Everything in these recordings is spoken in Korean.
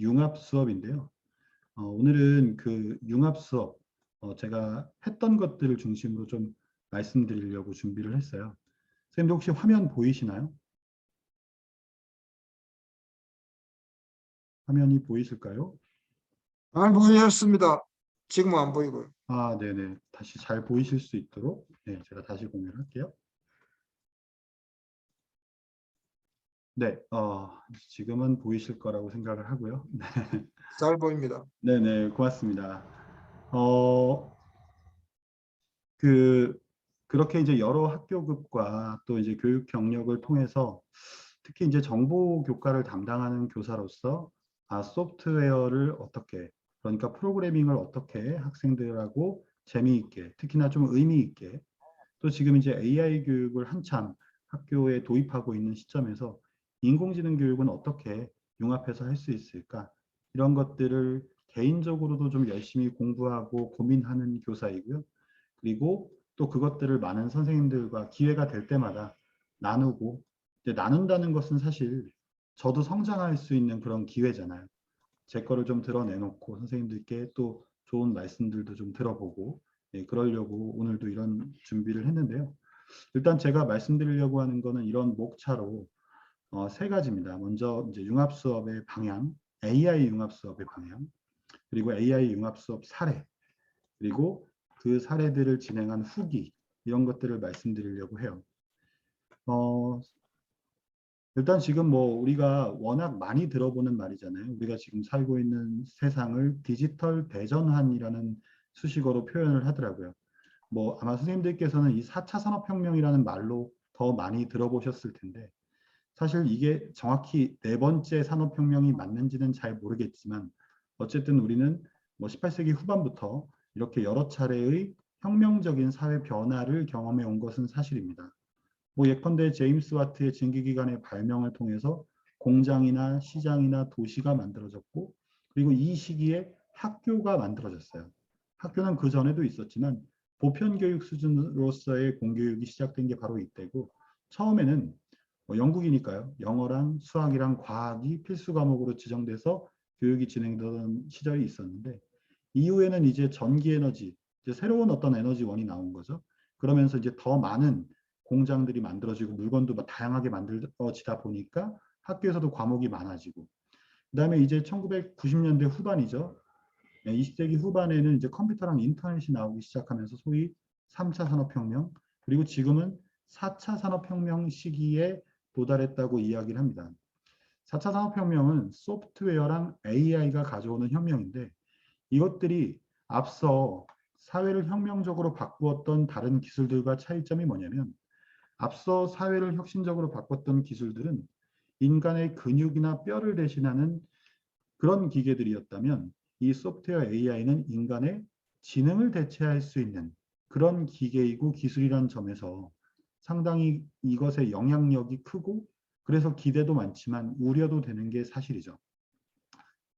융합 수업인데요. 오늘은 그 융합 수업, 제가 했던 것들을 중심으로 좀 말씀드리려고 준비를 했어요. 선생님들 혹시 화면 보이시나요? 화면이 보이실까요? 안 보이셨습니다. 지금은 안 보이고요. 아, 네네. 다시 잘 보이실 수 있도록 제가 다시 공유를 할게요. 네, 지금은 보이실 거라고 생각을 하고요. 잘 보입니다. 네네, 고맙습니다. 어, 그, 그렇게 이제 여러 학교급과 또 이제 교육 경력을 통해서 특히 이제 정보 교과를 담당하는 교사로서 소프트웨어를 어떻게, 그러니까 프로그래밍을 어떻게 학생들하고 재미있게, 특히나 좀 의미 있게, 또 지금 이제 AI 교육을 한참 학교에 도입하고 있는 시점에서 인공지능 교육은 어떻게 융합해서 할 수 있을까? 이런 것들을 개인적으로도 좀 열심히 공부하고 고민하는 교사이고요. 그리고 또 그것들을 많은 선생님들과 기회가 될 때마다 나누고, 이제 나눈다는 것은 사실 저도 성장할 수 있는 그런 기회잖아요. 제 거를 좀 드러내놓고 선생님들께 또 좋은 말씀들도 좀 들어보고, 그러려고 오늘도 이런 준비를 했는데요. 일단 제가 말씀드리려고 하는 거는 이런 목차로 세 가지입니다. 먼저 이제 융합 수업의 방향, AI 융합 수업의 방향, 그리고 AI 융합 수업 사례, 그리고 그 사례들을 진행한 후기, 이런 것들을 말씀드리려고 해요. 어, 일단 지금 뭐 우리가 워낙 많이 들어보는 말이잖아요. 우리가 지금 살고 있는 세상을 디지털 대전환이라는 수식어로 표현을 하더라고요. 뭐 아마 선생님들께서는 이 4차 산업혁명이라는 말로 더 많이 들어보셨을 텐데 사실 이게 정확히 네 번째 산업혁명이 맞는지는 잘 모르겠지만 어쨌든 우리는 뭐 18세기 후반부터 이렇게 여러 차례의 혁명적인 사회 변화를 경험해 온 것은 사실입니다. 뭐 예컨대 제임스 와트의 증기기관의 발명을 통해서 공장이나 시장이나 도시가 만들어졌고 그리고 이 시기에 학교가 만들어졌어요. 학교는 그 전에도 있었지만 보편교육 수준으로서의 공교육이 시작된 게 바로 이때고 처음에는 뭐 영국이니까요. 영어랑 수학이랑 과학이 필수 과목으로 지정돼서 교육이 진행되던 시절이 있었는데 이후에는 이제 전기에너지, 이제 새로운 어떤 에너지원이 나온 거죠. 그러면서 이제 더 많은 공장들이 만들어지고 물건도 다양하게 만들어지다 보니까 학교에서도 과목이 많아지고 그다음에 이제 1990년대 후반이죠. 20세기 후반에는 이제 컴퓨터랑 인터넷이 나오기 시작하면서 소위 3차 산업혁명 그리고 지금은 4차 산업혁명 시기에 도달했다고 이야기를 합니다. 4차 산업혁명은 소프트웨어랑 AI가 가져오는 혁명인데 이것들이 앞서 사회를 혁명적으로 바꾸었던 다른 기술들과 차이점이 뭐냐면 앞서 사회를 혁신적으로 바꿨던 기술들은 인간의 근육이나 뼈를 대신하는 그런 기계들이었다면 이 소프트웨어 AI는 인간의 지능을 대체할 수 있는 그런 기계이고 기술이라는 점에서 상당히 이것의 영향력이 크고 그래서 기대도 많지만 우려도 되는 게 사실이죠.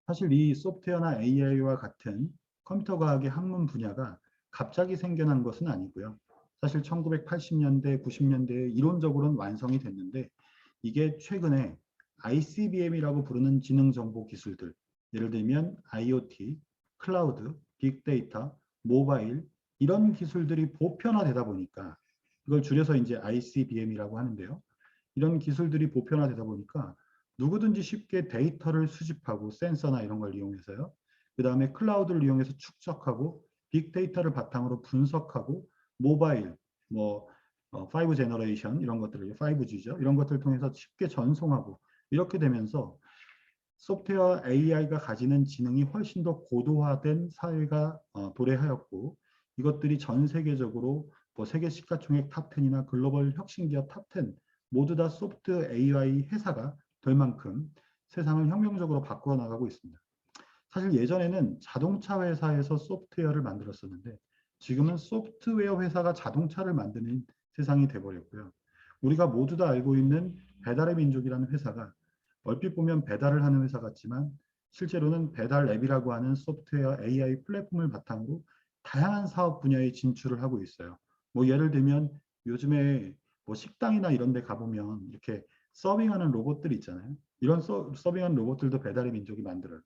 사실 이 소프트웨어나 AI와 같은 컴퓨터 과학의 학문 분야가 갑자기 생겨난 것은 아니고요. 사실 1980년대, 90년대에 이론적으로는 완성이 됐는데 이게 최근에 ICBM이라고 부르는 지능정보 기술들, 예를 들면 IoT, 클라우드, 빅데이터, 모바일 이런 기술들이 보편화되다 보니까 이걸 줄여서 이제 ICBM이라고 하는데요. 이런 기술들이 보편화되다 보니까 누구든지 쉽게 데이터를 수집하고 센서나 이런 걸 이용해서요. 그 다음에 클라우드를 이용해서 축적하고 빅데이터를 바탕으로 분석하고 모바일, 뭐 5 제너레이션 이런 것들을 5G죠. 이런 것들을 통해서 쉽게 전송하고 이렇게 되면서 소프트웨어 AI가 가지는 지능이 훨씬 더 고도화된 사회가 도래하였고 이것들이 전 세계적으로 뭐 세계 시가총액 탑10이나 글로벌 혁신기업 탑10 모두 다 소프트 AI 회사가 될 만큼 세상을 혁명적으로 바꾸어 나가고 있습니다. 사실 예전에는 자동차 회사에서 소프트웨어를 만들었었는데 지금은 소프트웨어 회사가 자동차를 만드는 세상이 돼버렸고요. 우리가 모두 다 알고 있는 배달의 민족이라는 회사가 얼핏 보면 배달을 하는 회사 같지만 실제로는 배달 앱이라고 하는 소프트웨어 AI 플랫폼을 바탕으로 다양한 사업 분야에 진출을 하고 있어요. 뭐 예를 들면 요즘에 뭐 식당이나 이런 데 가보면 이렇게 서빙하는 로봇들 있잖아요. 이런 서빙한 로봇들도 배달의 민족이 만들어요.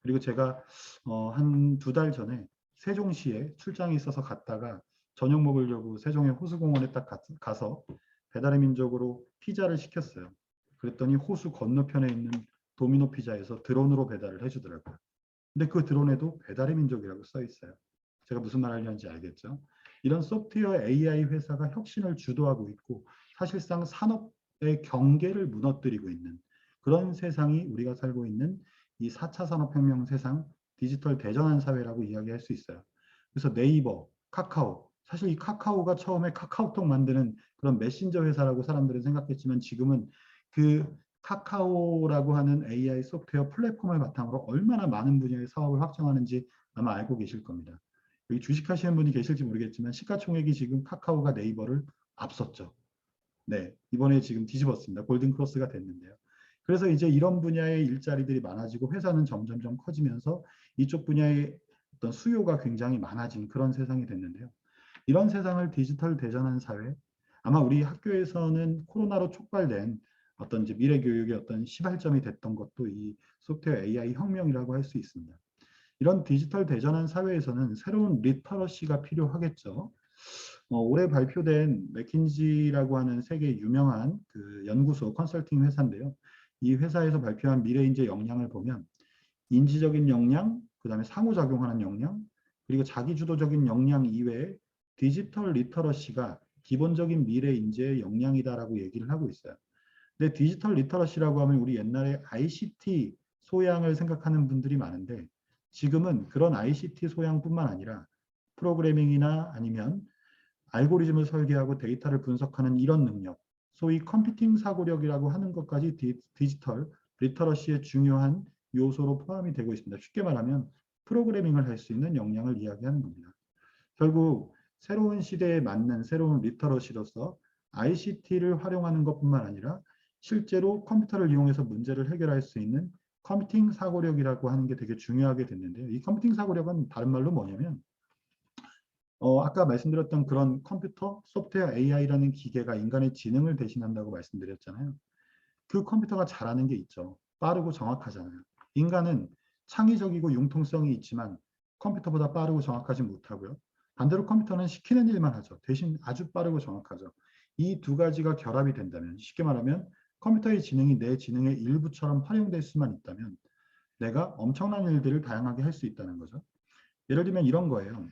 그리고 제가 한 2달 전에 세종시에 출장이 있어서 갔다가 저녁 먹으려고 세종의 호수공원에 딱 가서 배달의 민족으로 피자를 시켰어요. 그랬더니 호수 건너편에 있는 도미노 피자에서 드론으로 배달을 해주더라고요. 근데 그 드론에도 배달의 민족이라고 써 있어요. 제가 무슨 말 하려는지 알겠죠? 이런 소프트웨어 AI 회사가 혁신을 주도하고 있고 사실상 산업의 경계를 무너뜨리고 있는 그런 세상이 우리가 살고 있는 이 4차 산업혁명 세상, 디지털 대전환 사회라고 이야기할 수 있어요. 그래서 네이버, 카카오, 사실 이 카카오가 처음에 카카오톡 만드는 그런 메신저 회사라고 사람들은 생각했지만 지금은 그 카카오라고 하는 AI 소프트웨어 플랫폼을 바탕으로 얼마나 많은 분야의 사업을 확장하는지 아마 알고 계실 겁니다. 여기 주식하시는 분이 계실지 모르겠지만 시가총액이 지금 카카오가 네이버를 앞섰죠. 네, 이번에 지금 뒤집었습니다. 골든 크로스가 됐는데요. 그래서 이제 이런 분야의 일자리들이 많아지고 회사는 점점점 커지면서 이쪽 분야의 어떤 수요가 굉장히 많아진 그런 세상이 됐는데요. 이런 세상을 디지털 대전환 사회, 아마 우리 학교에서는 코로나로 촉발된 어떤 이제 미래 교육의 어떤 시발점이 됐던 것도 이 소프트웨어 AI 혁명이라고 할 수 있습니다. 이런 디지털 대전환 사회에서는 새로운 리터러시가 필요하겠죠. 올해 발표된 맥킨지라고 하는 세계 유명한 그 연구소 컨설팅 회사인데요. 이 회사에서 발표한 미래인재 역량을 보면 인지적인 역량, 그다음에 상호작용하는 역량, 그리고 자기주도적인 역량 이외에 디지털 리터러시가 기본적인 미래 인재의 역량이다라고 얘기를 하고 있어요. 근데 디지털 리터러시라고 하면 우리 옛날에 ICT 소양을 생각하는 분들이 많은데 지금은 그런 ICT 소양뿐만 아니라 프로그래밍이나 아니면 알고리즘을 설계하고 데이터를 분석하는 이런 능력, 소위 컴퓨팅 사고력이라고 하는 것까지 디지털 리터러시의 중요한 요소로 포함이 되고 있습니다. 쉽게 말하면 프로그래밍을 할 수 있는 역량을 이야기하는 겁니다. 결국 새로운 시대에 맞는 새로운 리터러시로서 ICT를 활용하는 것뿐만 아니라 실제로 컴퓨터를 이용해서 문제를 해결할 수 있는 컴퓨팅 사고력이라고 하는 게 되게 중요하게 됐는데요. 이 컴퓨팅 사고력은 다른 말로 뭐냐면 아까 말씀드렸던 그런 컴퓨터, 소프트웨어 AI라는 기계가 인간의 지능을 대신한다고 말씀드렸잖아요. 그 컴퓨터가 잘하는 게 있죠. 빠르고 정확하잖아요. 인간은 창의적이고 융통성이 있지만 컴퓨터보다 빠르고 정확하지 못하고요. 반대로 컴퓨터는 시키는 일만 하죠. 대신 아주 빠르고 정확하죠. 이 두 가지가 결합이 된다면, 쉽게 말하면 컴퓨터의 지능이 내 지능의 일부처럼 활용될 수만 있다면 내가 엄청난 일들을 다양하게 할 수 있다는 거죠. 예를 들면 이런 거예요.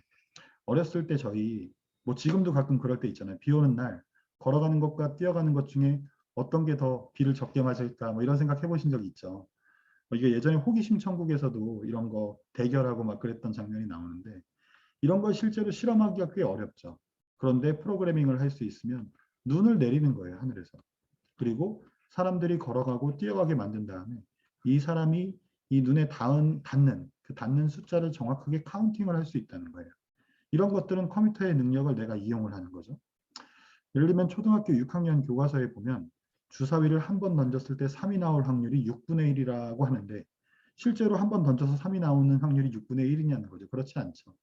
어렸을 때 저희 뭐 지금도 가끔 그럴 때 있잖아요. 비 오는 날 걸어가는 것과 뛰어가는 것 중에 어떤 게 더 비를 적게 맞을까 뭐 이런 생각 해보신 적 있죠. 이게 예전에 호기심 천국에서도 이런 거 대결하고 막 그랬던 장면이 나오는데 이런 걸 실제로 실험하기가 꽤 어렵죠. 그런데 프로그래밍을 할 수 있으면 눈을 내리는 거예요, 하늘에서. 그리고 사람들이 걸어가고 뛰어가게 만든 다음에 이 사람이 이 눈에 닿는 그 닿는 숫자를 정확하게 카운팅을 할 수 있다는 거예요. 이런 것들은 컴퓨터의 능력을 내가 이용을 하는 거죠. 예를 들면 초등학교 6학년 교과서에 보면 주사위를 한 번 던졌을 때 3이 나올 확률이 6분의 1이라고 하는데 실제로 한 번 던져서 3이 나오는 확률이 6분의 1이냐는 거죠. 그렇지 않죠.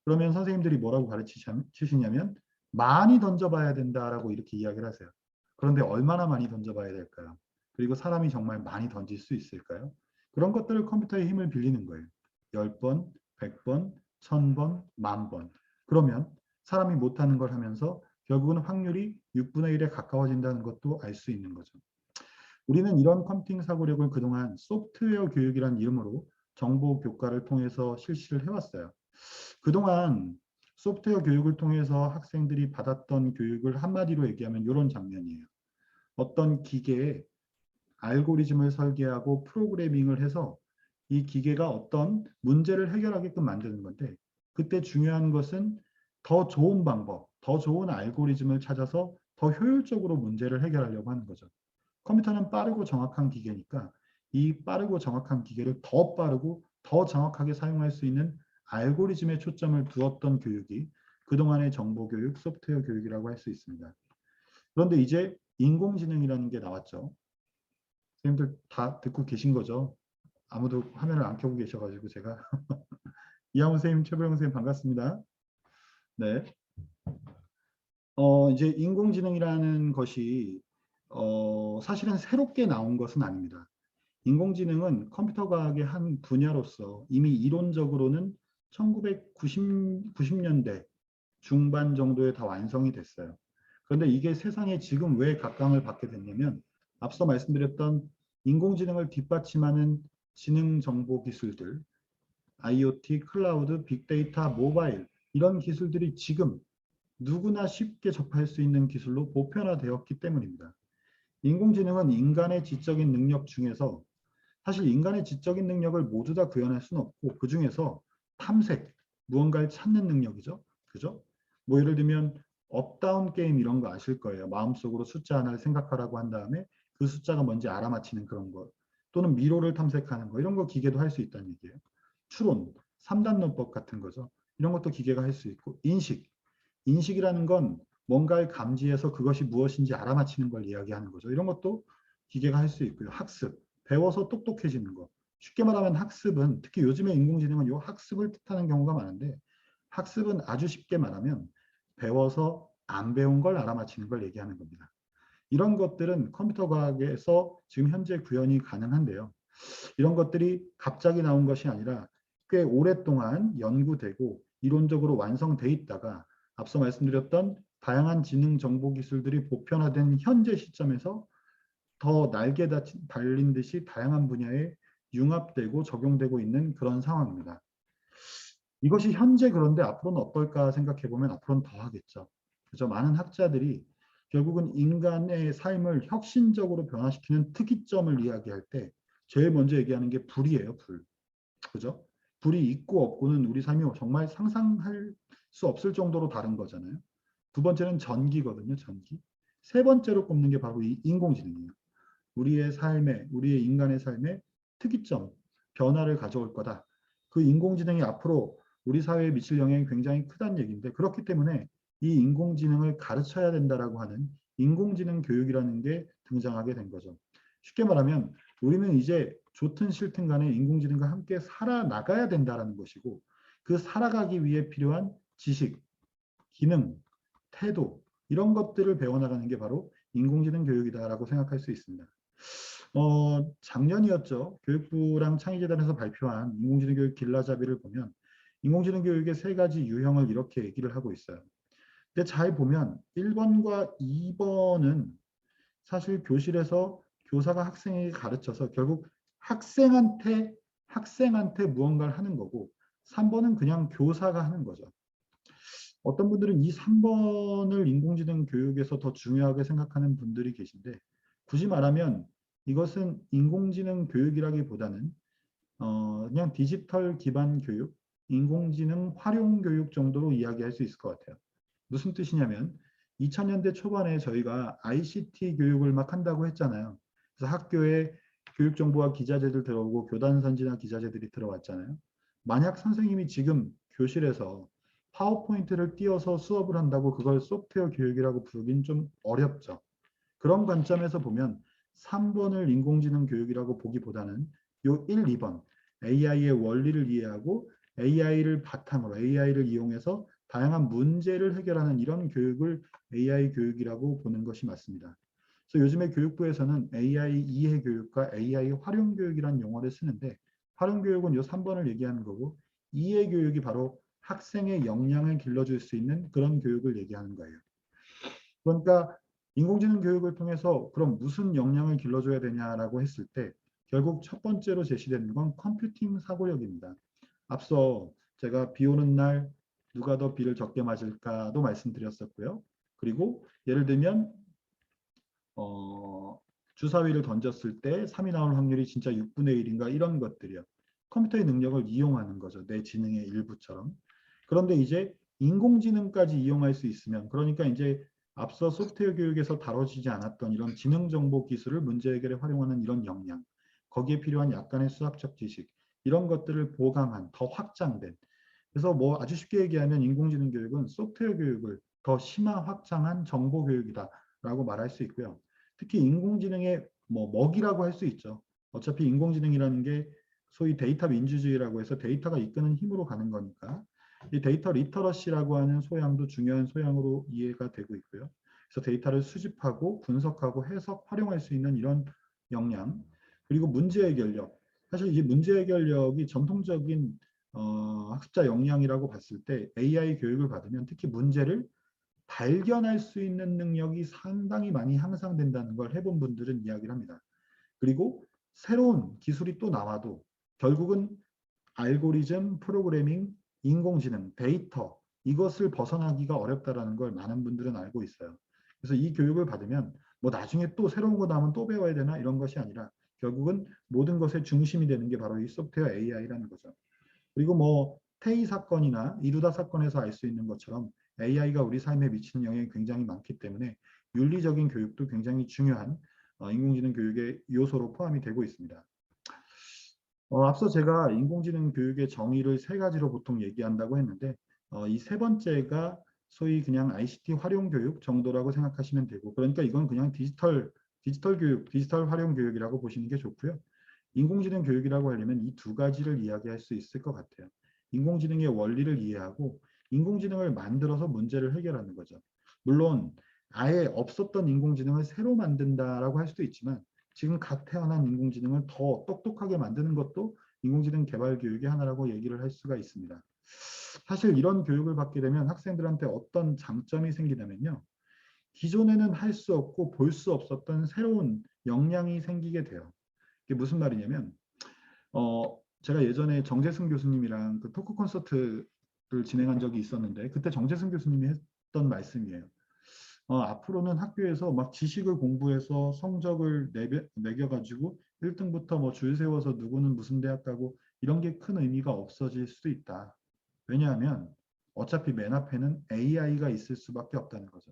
그러면 선생님들이 뭐라고 가르치시냐면 많이 던져봐야 된다라고 이렇게 이야기를 하세요. 그런데 얼마나 많이 던져봐야 될까요? 그리고 사람이 정말 많이 던질 수 있을까요? 그런 것들을 컴퓨터의 힘을 빌리는 거예요. 10번, 100번, 1000번, 10,000번. 그러면 사람이 못하는 걸 하면서 결국은 확률이 6분의 1에 가까워진다는 것도 알 수 있는 거죠. 우리는 이런 컴퓨팅 사고력을 그동안 소프트웨어 교육이라는 이름으로 정보 교과를 통해서 실시를 해왔어요. 그동안 소프트웨어 교육을 통해서 학생들이 받았던 교육을 한마디로 얘기하면 이런 장면이에요. 어떤 기계에 알고리즘을 설계하고 프로그래밍을 해서 이 기계가 어떤 문제를 해결하게끔 만드는 건데 그때 중요한 것은 더 좋은 방법, 더 좋은 알고리즘을 찾아서 더 효율적으로 문제를 해결하려고 하는 거죠. 컴퓨터는 빠르고 정확한 기계니까 이 빠르고 정확한 기계를 더 빠르고 더 정확하게 사용할 수 있는 알고리즘에 초점을 두었던 교육이 그동안의 정보교육, 소프트웨어 교육이라고 할 수 있습니다. 그런데 이제 인공지능이라는 게 나왔죠. 선생님들 다 듣고 계신 거죠? 아무도 화면을 안 켜고 계셔가지고 제가 이하훈 선생님, 최보영 선생님 반갑습니다. 네. 이제 인공지능이라는 것이 사실은 새롭게 나온 것은 아닙니다. 인공지능은 컴퓨터 과학의 한 분야로서 이미 이론적으로는 1990년대 중반 정도에 다 완성이 됐어요. 그런데 이게 세상에 지금 왜 각광을 받게 됐냐면 앞서 말씀드렸던 인공지능을 뒷받침하는 지능 정보 기술들, IoT, 클라우드, 빅데이터, 모바일 이런 기술들이 지금 누구나 쉽게 접할 수 있는 기술로 보편화되었기 때문입니다. 인공지능은 인간의 지적인 능력 중에서 사실 인간의 지적인 능력을 모두 다 구현할 수는 없고 그 중에서 탐색, 무언가를 찾는 능력이죠. 그죠? 뭐 예를 들면 업다운 게임 이런 거 아실 거예요. 마음속으로 숫자 하나를 생각하라고 한 다음에 그 숫자가 뭔지 알아맞히는 그런 거. 또는 미로를 탐색하는 거. 이런 거 기계도 할 수 있다는 얘기예요. 추론, 3단론법 같은 거죠. 이런 것도 기계가 할 수 있고 인식. 인식이라는 건 뭔가를 감지해서 그것이 무엇인지 알아맞히는 걸 이야기하는 거죠. 이런 것도 기계가 할 수 있고요. 학습, 배워서 똑똑해지는 거. 쉽게 말하면 학습은 특히 요즘에 인공지능은 이 학습을 뜻하는 경우가 많은데 학습은 아주 쉽게 말하면 배워서 안 배운 걸 알아맞히는 걸 얘기하는 겁니다. 이런 것들은 컴퓨터 과학에서 지금 현재 구현이 가능한데요. 이런 것들이 갑자기 나온 것이 아니라 꽤 오랫동안 연구되고 이론적으로 완성돼 있다가 앞서 말씀드렸던 다양한 지능 정보 기술들이 보편화된 현재 시점에서 더 날개 달린 듯이 다양한 분야에 융합되고 적용되고 있는 그런 상황입니다. 이것이 현재 그런데 앞으로는 어떨까 생각해 보면 앞으로는 더 하겠죠. 그래서 많은 학자들이 결국은 인간의 삶을 혁신적으로 변화시키는 특이점을 이야기할 때 제일 먼저 얘기하는 게 불이에요, 불. 그죠? 불이 있고 없고는 우리 삶이 정말 상상할 수 없을 정도로 다른 거잖아요. 두 번째는 전기거든요, 전기. 세 번째로 꼽는 게 바로 이 인공지능이에요. 우리의 삶에, 우리의 인간의 삶에 특이점, 변화를 가져올 거다. 그 인공지능이 앞으로 우리 사회에 미칠 영향이 굉장히 크다는 얘기인데 그렇기 때문에 이 인공지능을 가르쳐야 된다라고 하는 인공지능 교육이라는 게 등장하게 된 거죠. 쉽게 말하면 우리는 이제 좋든 싫든 간에 인공지능과 함께 살아나가야 된다라는 것이고 그 살아가기 위해 필요한 지식, 기능, 태도 이런 것들을 배워나가는 게 바로 인공지능 교육이다라고 생각할 수 있습니다. 작년이었죠. 교육부랑 창의재단에서 발표한 인공지능 교육 길라잡이를 보면 인공지능 교육의 세 가지 유형을 이렇게 얘기를 하고 있어요. 근데 잘 보면 1번과 2번은 사실 교실에서 교사가 학생에게 가르쳐서 결국 학생한테 무언가를 하는 거고 3번은 그냥 교사가 하는 거죠. 어떤 분들은 이 3번을 인공지능 교육에서 더 중요하게 생각하는 분들이 계신데 굳이 말하면 이것은 인공지능 교육이라기보다는 그냥 디지털 기반 교육, 인공지능 활용 교육 정도로 이야기할 수 있을 것 같아요. 무슨 뜻이냐면 2000년대 초반에 저희가 ICT 교육을 막 한다고 했잖아요. 그래서 학교에 교육정보와 기자재들 들어오고 교단선지나 기자재들이 들어왔잖아요. 만약 선생님이 지금 교실에서 파워포인트를 띄워서 수업을 한다고 그걸 소프트웨어 교육이라고 부르긴 좀 어렵죠. 그런 관점에서 보면 3번을 인공지능 교육이라고 보기보다는 요 1, 2번 AI의 원리를 이해하고 AI를 바탕으로 AI를 이용해서 다양한 문제를 해결하는 이런 교육을 AI 교육이라고 보는 것이 맞습니다. 그래서 요즘에 교육부에서는 AI 이해 교육과 AI 활용 교육이라는 용어를 쓰는데 활용 교육은 요 3번을 얘기하는 거고 이해 교육이 바로 학생의 역량을 길러줄 수 있는 그런 교육을 얘기하는 거예요. 그러니까 인공지능 교육을 통해서 그럼 무슨 역량을 길러줘야 되냐라고 했을 때 결국 첫 번째로 제시되는 건 컴퓨팅 사고력입니다. 앞서 제가 비 오는 날 누가 더 비를 적게 맞을까도 말씀드렸었고요. 그리고 예를 들면 주사위를 던졌을 때 3이 나올 확률이 진짜 6분의 1인가 이런 것들이요. 컴퓨터의 능력을 이용하는 거죠. 내 지능의 일부처럼. 그런데 이제 인공지능까지 이용할 수 있으면 그러니까 이제 앞서 소프트웨어 교육에서 다뤄지지 않았던 이런 지능정보 기술을 문제 해결에 활용하는 이런 역량, 거기에 필요한 약간의 수학적 지식, 이런 것들을 보강한, 더 확장된. 그래서 뭐 아주 쉽게 얘기하면 인공지능 교육은 소프트웨어 교육을 더 심화 확장한 정보 교육이다라고 말할 수 있고요. 특히 인공지능의 뭐 먹이라고 할 수 있죠. 어차피 인공지능이라는 게 소위 데이터 민주주의라고 해서 데이터가 이끄는 힘으로 가는 거니까 이 데이터 리터러시라고 하는 소양도 중요한 소양으로 이해가 되고 있고요. 그래서 데이터를 수집하고 분석하고 해석, 활용할 수 있는 이런 역량, 그리고 문제 해결력. 사실 이 문제 해결력이 전통적인 학습자 역량이라고 봤을 때 AI 교육을 받으면 특히 문제를 발견할 수 있는 능력이 상당히 많이 향상된다는 걸 해본 분들은 이야기를 합니다. 그리고 새로운 기술이 또 나와도 결국은 알고리즘, 프로그래밍, 인공지능, 데이터 이것을 벗어나기가 어렵다라는 걸 많은 분들은 알고 있어요. 그래서 이 교육을 받으면 뭐 나중에 또 새로운 거 나오면 또 배워야 되나 이런 것이 아니라 결국은 모든 것의 중심이 되는 게 바로 이 소프트웨어 AI라는 거죠. 그리고 뭐 태희 사건이나 이루다 사건에서 알 수 있는 것처럼 AI가 우리 삶에 미치는 영향이 굉장히 많기 때문에 윤리적인 교육도 굉장히 중요한 인공지능 교육의 요소로 포함이 되고 있습니다. 앞서 제가 인공지능 교육의 정의를 세 가지로 보통 얘기한다고 했는데 이 세 번째가 소위 그냥 ICT 활용 교육 정도라고 생각하시면 되고 그러니까 이건 그냥 디지털 교육, 디지털 활용 교육이라고 보시는 게 좋고요. 인공지능 교육이라고 하려면 이 두 가지를 이야기할 수 있을 것 같아요. 인공지능의 원리를 이해하고 인공지능을 만들어서 문제를 해결하는 거죠. 물론 아예 없었던 인공지능을 새로 만든다라고 할 수도 있지만 지금 갓 태어난 인공지능을 더 똑똑하게 만드는 것도 인공지능 개발 교육의 하나라고 얘기를 할 수가 있습니다. 사실 이런 교육을 받게 되면 학생들한테 어떤 장점이 생기냐면요. 기존에는 할 수 없고 볼 수 없었던 새로운 역량이 생기게 돼요. 이게 무슨 말이냐면 제가 예전에 정재승 교수님이랑 그 토크 콘서트를 진행한 적이 있었는데 그때 정재승 교수님이 했던 말씀이에요. 앞으로는 학교에서 막 지식을 공부해서 성적을 매겨가지고 1등부터 뭐 줄 세워서 누구는 무슨 대학 가고 이런 게 큰 의미가 없어질 수도 있다. 왜냐하면 어차피 맨 앞에는 AI가 있을 수밖에 없다는 거죠.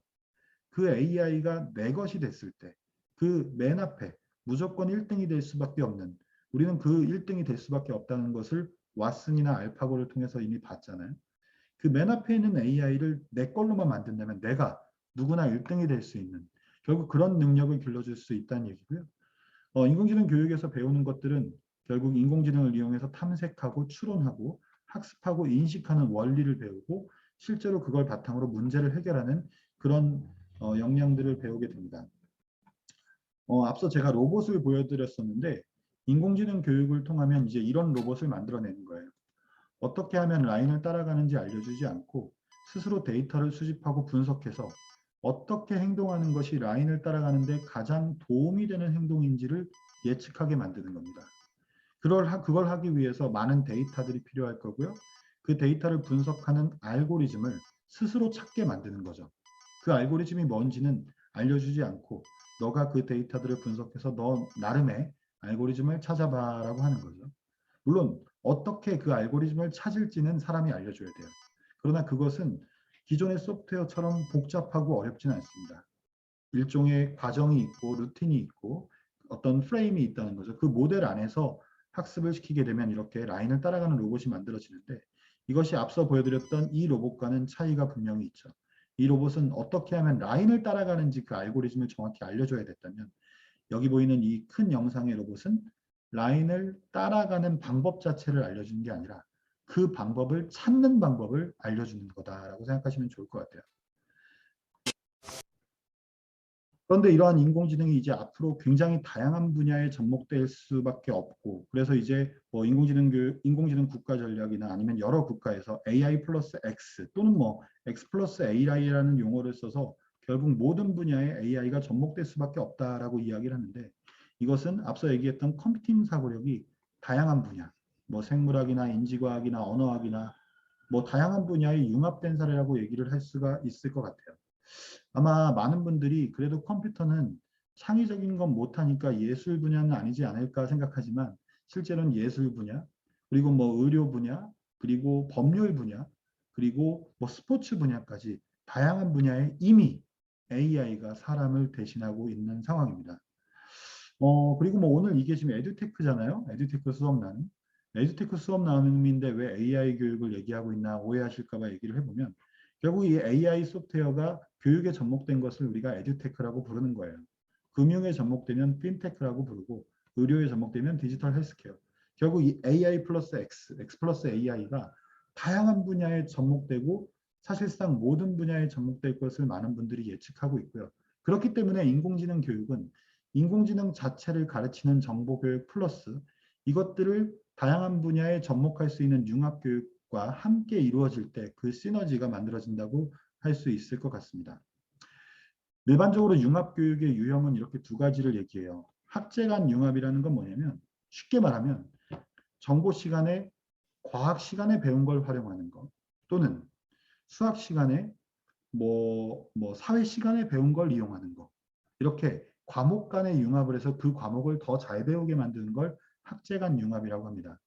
그 AI가 내 것이 됐을 때 그 맨 앞에 무조건 1등이 될 수밖에 없는 우리는 그 1등이 될 수밖에 없다는 것을 왓슨이나 알파고를 통해서 이미 봤잖아요. 그 맨 앞에 있는 AI를 내 걸로만 만든다면 내가 누구나 1등이 될 수 있는 결국 그런 능력을 길러줄 수 있다는 얘기고요. 인공지능 교육에서 배우는 것들은 결국 인공지능을 이용해서 탐색하고 추론하고 학습하고 인식하는 원리를 배우고 실제로 그걸 바탕으로 문제를 해결하는 그런 역량들을 배우게 됩니다. 앞서 제가 로봇을 보여드렸었는데 인공지능 교육을 통하면 이제 이런 로봇을 만들어내는 거예요. 어떻게 하면 라인을 따라가는지 알려주지 않고 스스로 데이터를 수집하고 분석해서 어떻게 행동하는 것이 라인을 따라가는데 가장 도움이 되는 행동인지를 예측하게 만드는 겁니다. 그걸 하기 위해서 많은 데이터들이 필요할 거고요. 그 데이터를 분석하는 알고리즘을 스스로 찾게 만드는 거죠. 그 알고리즘이 뭔지는 알려주지 않고 너가 그 데이터들을 분석해서 너 나름의 알고리즘을 찾아봐라고 하는 거죠. 물론 어떻게 그 알고리즘을 찾을지는 사람이 알려줘야 돼요. 그러나 그것은 기존의 소프트웨어처럼 복잡하고 어렵지는 않습니다. 일종의 과정이 있고 루틴이 있고 어떤 프레임이 있다는 거죠. 그 모델 안에서 학습을 시키게 되면 이렇게 라인을 따라가는 로봇이 만들어지는데 이것이 앞서 보여드렸던 이 로봇과는 차이가 분명히 있죠. 이 로봇은 어떻게 하면 라인을 따라가는지 그 알고리즘을 정확히 알려줘야 됐다면 여기 보이는 이 큰 영상의 로봇은 라인을 따라가는 방법 자체를 알려주는 게 아니라 그 방법을 찾는 방법을 알려주는 거다라고 생각하시면 좋을 것 같아요. 그런데 이러한 인공지능이 이제 앞으로 굉장히 다양한 분야에 접목될 수밖에 없고 그래서 이제 뭐 인공지능 국가 전략이나 아니면 여러 국가에서 AI 플러스 X 또는 뭐 X 플러스 AI라는 용어를 써서 결국 모든 분야에 AI가 접목될 수밖에 없다라고 이야기를 하는데 이것은 앞서 얘기했던 컴퓨팅 사고력이 다양한 분야, 뭐 생물학이나 인지과학이나 언어학이나 뭐 다양한 분야에 융합된 사례라고 얘기를 할 수가 있을 것 같아요. 아마 많은 분들이 그래도 컴퓨터는 창의적인 건 못하니까 예술 분야는 아니지 않을까 생각하지만 실제로는 예술 분야, 그리고 뭐 의료 분야, 그리고 법률 분야, 그리고 뭐 스포츠 분야까지 다양한 분야에 이미 AI가 사람을 대신하고 있는 상황입니다. 그리고 뭐 오늘 이게 지금 에듀테크잖아요. 에듀테크 수업 나눔. 에듀테크 수업 나눔인데 왜 AI 교육을 얘기하고 있나 오해하실까 봐 얘기를 해보면 결국 이 AI 소프트웨어가 교육에 접목된 것을 우리가 에듀테크라고 부르는 거예요. 금융에 접목되면 핀테크라고 부르고 의료에 접목되면 디지털 헬스케어. 결국 이 AI 플러스 X, X 플러스 AI가 다양한 분야에 접목되고 사실상 모든 분야에 접목될 것을 많은 분들이 예측하고 있고요. 그렇기 때문에 인공지능 교육은 인공지능 자체를 가르치는 정보교육 플러스 이것들을 다양한 분야에 접목할 수 있는 융합교육과 함께 이루어질 때 그 시너지가 만들어진다고 할 수 있을 것 같습니다. 일반적으로 융합교육의 유형은 이렇게 두 가지를 얘기해요. 학제 간 융합이라는 건 뭐냐면 쉽게 말하면 정보 시간에 과학 시간에 배운 걸 활용하는 것 또는 수학 시간에 사회 시간에 배운 걸 이용하는 것 이렇게 과목 간의 융합을 해서 그 과목을 더 잘 배우게 만드는 걸 학제 간 융합이라고 합니다.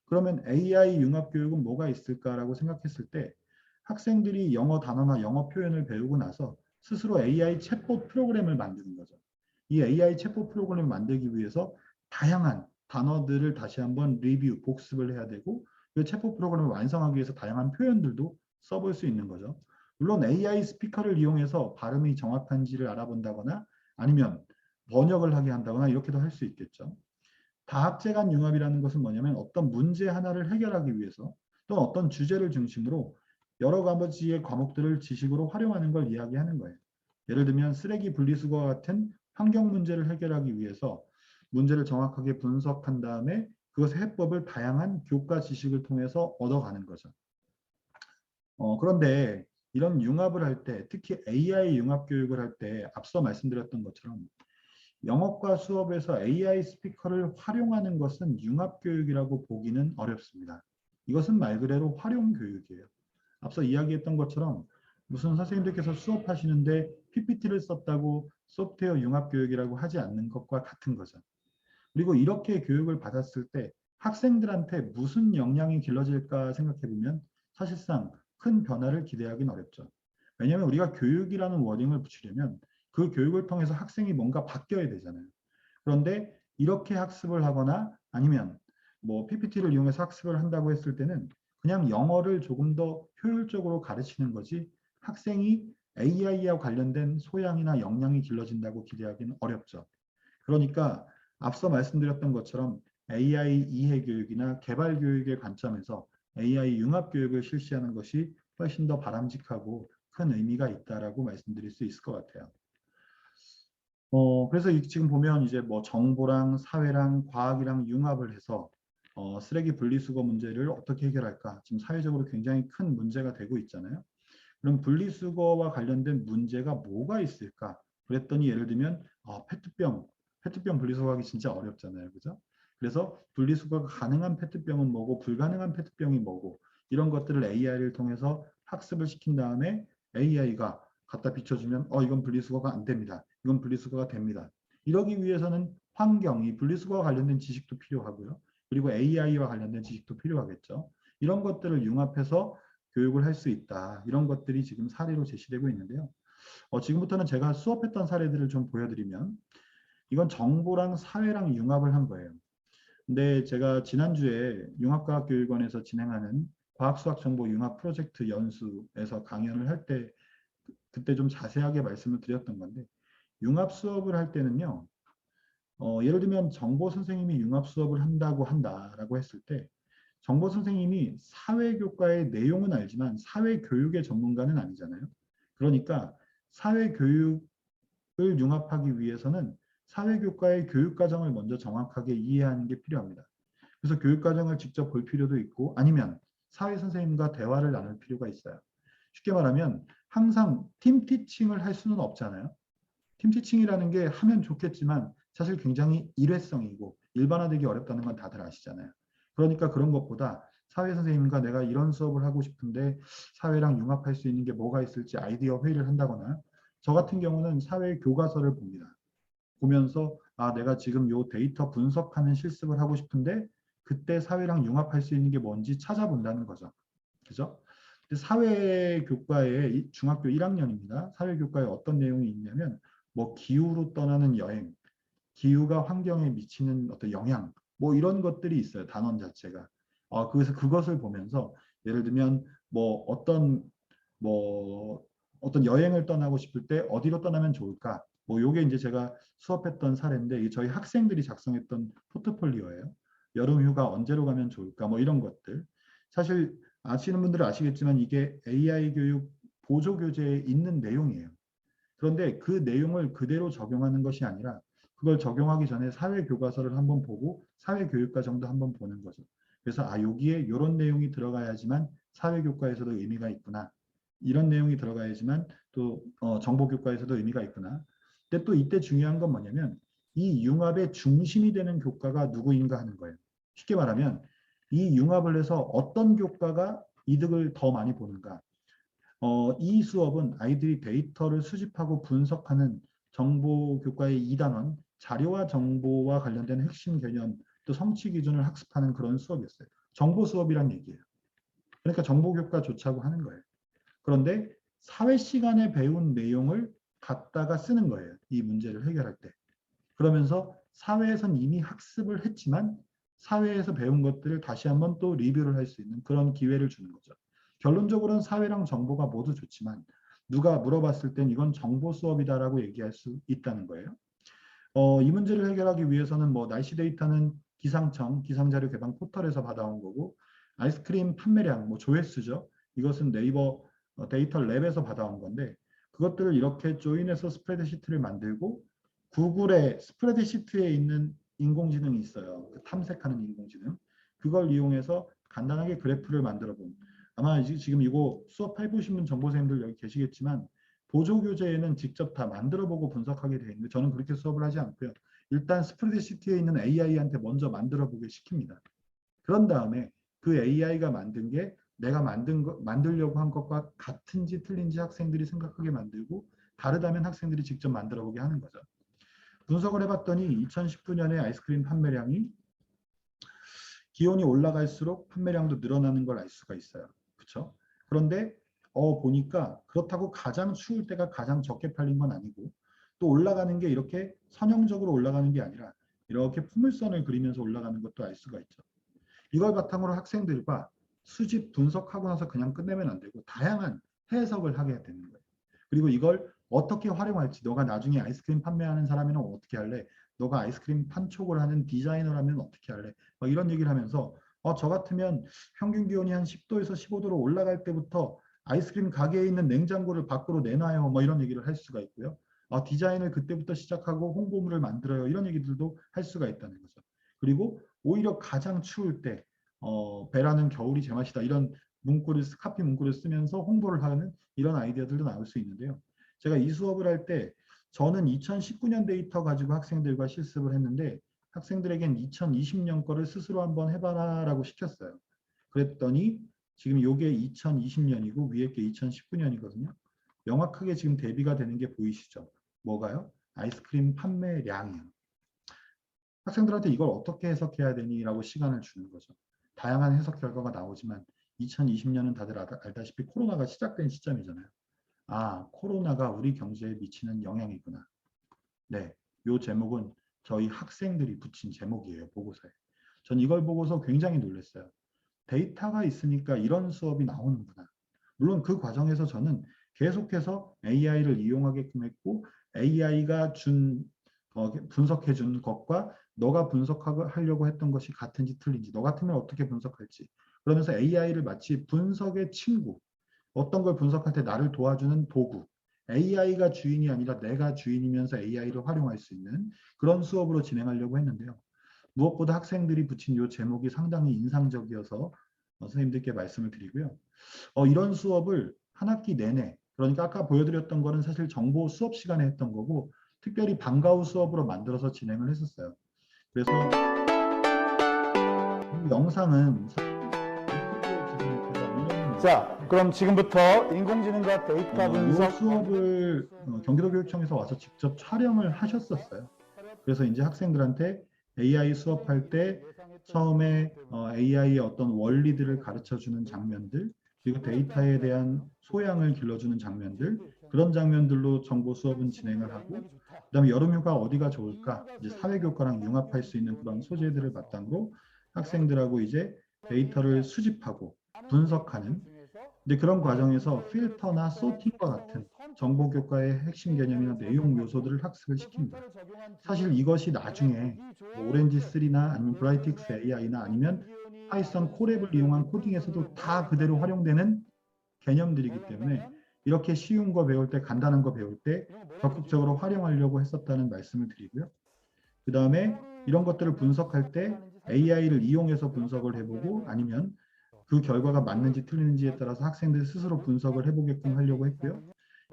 그러면 AI 융합 교육은 뭐가 있을까라고 생각했을 때 학생들이 영어 단어나 영어 표현을 배우고 나서 스스로 AI 챗봇 프로그램을 만드는 거죠. 이 AI 챗봇 프로그램을 만들기 위해서 다양한 단어들을 다시 한번 리뷰, 복습을 해야 되고 이 챗봇 프로그램을 완성하기 위해서 다양한 표현들도 써볼 수 있는 거죠. 물론 AI 스피커를 이용해서 발음이 정확한지를 알아본다거나 아니면 번역을 하게 한다거나 이렇게도 할 수 있겠죠. 다학제 간 융합이라는 것은 뭐냐면 어떤 문제 하나를 해결하기 위해서 또는 어떤 주제를 중심으로 여러 가지의 과목들을 지식으로 활용하는 걸 이야기하는 거예요. 예를 들면 쓰레기 분리수거와 같은 환경 문제를 해결하기 위해서 문제를 정확하게 분석한 다음에 그것의 해법을 다양한 교과 지식을 통해서 얻어가는 거죠. 그런데 이런 융합을 할 때, 특히 AI 융합 교육을 할 때 앞서 말씀드렸던 것처럼 영어과 수업에서 AI 스피커를 활용하는 것은 융합 교육이라고 보기는 어렵습니다. 이것은 말 그대로 활용 교육이에요. 앞서 이야기했던 것처럼 무슨 선생님들께서 수업하시는데 PPT를 썼다고 소프트웨어 융합 교육이라고 하지 않는 것과 같은 거죠. 그리고 이렇게 교육을 받았을 때 학생들한테 무슨 영향이 길러질까 생각해 보면 사실상 큰 변화를 기대하기는 어렵죠. 왜냐하면 우리가 교육이라는 워딩을 붙이려면 그 교육을 통해서 학생이 뭔가 바뀌어야 되잖아요. 그런데 이렇게 학습을 하거나 아니면 PPT를 이용해서 학습을 한다고 했을 때는 그냥 영어를 조금 더 효율적으로 가르치는 거지 학생이 AI와 관련된 소양이나 역량이 길러진다고 기대하기는 어렵죠. 그러니까 앞서 말씀드렸던 것처럼 AI 이해 교육이나 개발 교육의 관점에서 AI 융합 교육을 실시하는 것이 훨씬 더 바람직하고 큰 의미가 있다라고 말씀드릴 수 있을 것 같아요. 그래서 지금 보면 이제 정보랑 사회랑 과학이랑 융합을 해서 쓰레기 분리수거 문제를 어떻게 해결할까? 지금 사회적으로 굉장히 큰 문제가 되고 있잖아요. 그럼 분리수거와 관련된 문제가 뭐가 있을까? 그랬더니 예를 들면 페트병 분리수거하기 진짜 어렵잖아요, 그죠? 그래서 분리수거가 가능한 페트병은 뭐고 불가능한 페트병이 뭐고 이런 것들을 AI를 통해서 학습을 시킨 다음에 AI가 갖다 비춰주면 이건 분리수거가 안 됩니다. 이건 분리수거가 됩니다. 이러기 위해서는 환경이 분리수거와 관련된 지식도 필요하고요. 그리고 AI와 관련된 지식도 필요하겠죠. 이런 것들을 융합해서 교육을 할 수 있다. 이런 것들이 지금 사례로 제시되고 있는데요. 지금부터는 제가 수업했던 사례들을 좀 보여드리면 이건 정보랑 사회랑 융합을 한 거예요. 근데 제가 지난주에 융합과학교육원에서 진행하는 과학수학정보 융합 프로젝트 연수에서 강연을 할 때 그때 좀 자세하게 말씀을 드렸던 건데 융합 수업을 할 때는요. 예를 들면 정보 선생님이 융합 수업을 한다고 한다라고 했을 때 정보 선생님이 사회교과의 내용은 알지만 사회교육의 전문가는 아니잖아요. 그러니까 사회교육을 융합하기 위해서는 사회교과의 교육과정을 먼저 정확하게 이해하는 게 필요합니다. 그래서 교육과정을 직접 볼 필요도 있고 아니면 사회 선생님과 대화를 나눌 필요가 있어요. 쉽게 말하면 항상 팀 티칭을 할 수는 없잖아요. 팀 티칭이라는 게 하면 좋겠지만 사실 굉장히 일회성이고 일반화되기 어렵다는 건 다들 아시잖아요. 그러니까 그런 것보다 사회 선생님과 내가 이런 수업을 하고 싶은데 사회랑 융합할 수 있는 게 뭐가 있을지 아이디어 회의를 한다거나 저 같은 경우는 사회 교과서를 봅니다. 보면서 내가 지금 요 데이터 분석하는 실습을 하고 싶은데 그때 사회랑 융합할 수 있는 게 뭔지 찾아본다는 거죠. 그죠? 사회교과의 중학교 1학년입니다. 사회교과에 어떤 내용이 있냐면 기후로 떠나는 여행, 기후가 환경에 미치는 어떤 영향, 이런 것들이 있어요. 단원 자체가. 그래서 그것을 보면서 예를 들면 어떤 여행을 떠나고 싶을 때 어디로 떠나면 좋을까? 요게 이제 제가 수업했던 사례인데 저희 학생들이 작성했던 포트폴리오예요. 여름 휴가 언제로 가면 좋을까? 이런 것들. 사실 아시는 분들은 아시겠지만 이게 AI 교육 보조 교재에 있는 내용이에요. 그런데 그 내용을 그대로 적용하는 것이 아니라 그걸 적용하기 전에 사회 교과서를 한번 보고 사회 교육과 정도 한번 보는 거죠. 그래서 여기에 이런 내용이 들어가야지만 사회 교과에서도 의미가 있구나. 이런 내용이 들어가야지만 또 정보 교과에서도 의미가 있구나. 근데 또 이때 중요한 건 뭐냐면 이 융합의 중심이 되는 교과가 누구인가 하는 거예요. 쉽게 말하면 이 융합을 해서 어떤 교과가 이득을 더 많이 보는가. 이 수업은 아이들이 데이터를 수집하고 분석하는 정보 교과의 2단원, 자료와 정보와 관련된 핵심 개념, 또 성취 기준을 학습하는 그런 수업이었어요. 정보 수업이란 얘기예요. 그러니까 정보 교과 좋자고 하는 거예요. 그런데 사회 시간에 배운 내용을 갖다가 쓰는 거예요. 이 문제를 해결할 때. 그러면서 사회에선 이미 학습을 했지만 사회에서 배운 것들을 다시 한번 또 리뷰를 할 수 있는 그런 기회를 주는 거죠. 결론적으로는 사회랑 정보가 모두 좋지만 누가 물어봤을 땐 이건 정보 수업이다라고 얘기할 수 있다는 거예요. 이 문제를 해결하기 위해서는 뭐 날씨 데이터는 기상청 기상자료 개방 포털에서 받아온 거고 아이스크림 판매량 뭐 조회수죠. 이것은 네이버 데이터 랩에서 받아온 건데 그것들을 이렇게 조인해서 스프레드시트를 만들고 구글의 스프레드시트에 있는 인공지능이 있어요. 그 탐색하는 인공지능. 그걸 이용해서 간단하게 그래프를 만들어 본. 아마 지금 이거 수업 해보신 분 정보생들 여기 계시겠지만 보조교재에는 직접 다 만들어보고 분석하게 되어 있는데 저는 그렇게 수업을 하지 않고요. 일단 스프레드시트에 있는 AI한테 먼저 만들어보게 시킵니다. 그런 다음에 그 AI가 만든 게 내가 만들려고 한 것과 같은지 틀린지 학생들이 생각하게 만들고 다르다면 학생들이 직접 만들어보게 하는 거죠. 분석을 해봤더니 2019년에 아이스크림 판매량이 기온이 올라갈수록 판매량도 늘어나는 걸 알 수가 있어요. 그렇죠? 그런데 보니까 그렇다고 가장 추울 때가 가장 적게 팔린 건 아니고 또 올라가는 게 이렇게 선형적으로 올라가는 게 아니라 이렇게 포물선을 그리면서 올라가는 것도 알 수가 있죠. 이걸 바탕으로 학생들과 수집 분석하고 나서 그냥 끝내면 안 되고 다양한 해석을 하게 되는 거예요. 그리고 이걸 어떻게 활용할지 너가 나중에 아이스크림 판매하는 사람이면 어떻게 할래? 너가 아이스크림 판촉을 하는 디자이너라면 어떻게 할래? 막 이런 얘기를 하면서 저 같으면 평균 기온이 한 10도에서 15도로 올라갈 때부터 아이스크림 가게에 있는 냉장고를 밖으로 내놔요. 뭐 이런 얘기를 할 수가 있고요. 디자인을 그때부터 시작하고 홍보물을 만들어요. 이런 얘기들도 할 수가 있다는 거죠. 그리고 오히려 가장 추울 때 배라는 겨울이 제맛이다. 이런 카피 문구를 쓰면서 홍보를 하는 이런 아이디어들도 나올 수 있는데요. 제가 이 수업을 할 때 저는 2019년 데이터 가지고 학생들과 실습을 했는데 학생들에겐 2020년 거를 스스로 한번 해봐라라고 시켰어요. 그랬더니 지금 이게 2020년이고 위에 게 2019년이거든요. 명확하게 지금 대비가 되는 게 보이시죠? 뭐가요? 아이스크림 판매량이요. 학생들한테 이걸 어떻게 해석해야 되니라고 시간을 주는 거죠. 다양한 해석 결과가 나오지만 2020년은 다들 알다시피 코로나가 시작된 시점이잖아요. 코로나가 우리 경제에 미치는 영향이구나. 네, 이 제목은 저희 학생들이 붙인 제목이에요, 보고서에. 전 이걸 보고서 굉장히 놀랐어요. 데이터가 있으니까 이런 수업이 나오는구나. 물론 그 과정에서 저는 계속해서 AI를 이용하게끔 했고 AI가 분석해 준 것과 너가 분석하려고 했던 것이 같은지 틀린지 너 같으면 어떻게 분석할지 그러면서 AI를 마치 분석의 친구 어떤 걸 분석할 때 나를 도와주는 도구 AI가 주인이 아니라 내가 주인이면서 AI를 활용할 수 있는 그런 수업으로 진행하려고 했는데요. 무엇보다 학생들이 붙인 이 제목이 상당히 인상적이어서 선생님들께 말씀을 드리고요. 이런 수업을 한 학기 내내 그러니까 아까 보여드렸던 거는 사실 정보 수업 시간에 했던 거고 특별히 방과 후 수업으로 만들어서 진행을 했었어요. 그래서 이 영상은 자, 그럼 지금부터 인공지능과 데이터 이 분석 수업을 경기도 교육청에서 와서 직접 촬영을 하셨었어요. 그래서 이제 학생들한테 AI 수업할 때 처음에 AI의 어떤 원리들을 가르쳐주는 장면들 그리고 데이터에 대한 소양을 길러주는 장면들 그런 장면들로 정보 수업은 진행을 하고 그다음에 여름휴가 어디가 좋을까 이제 사회교과랑 융합할 수 있는 그런 소재들을 바탕으로 학생들하고 이제 데이터를 수집하고 분석하는 근데 그런 과정에서 필터나 소팅과 같은 정보 교과의 핵심 개념이나 내용 요소들을 학습을 시킵니다. 사실 이것이 나중에 뭐 오렌지 3나 아니면 브라이틱스 AI나 아니면 파이썬 콜앱을 이용한 코딩에서도 다 그대로 활용되는 개념들이기 때문에 이렇게 쉬운 거 배울 때 간단한 거 배울 때 적극적으로 활용하려고 했었다는 말씀을 드리고요. 그 다음에 이런 것들을 분석할 때 AI를 이용해서 분석을 해보고 아니면 그 결과가 맞는지 틀리는지에 따라서 학생들이 스스로 분석을 해보게끔 하려고 했고요.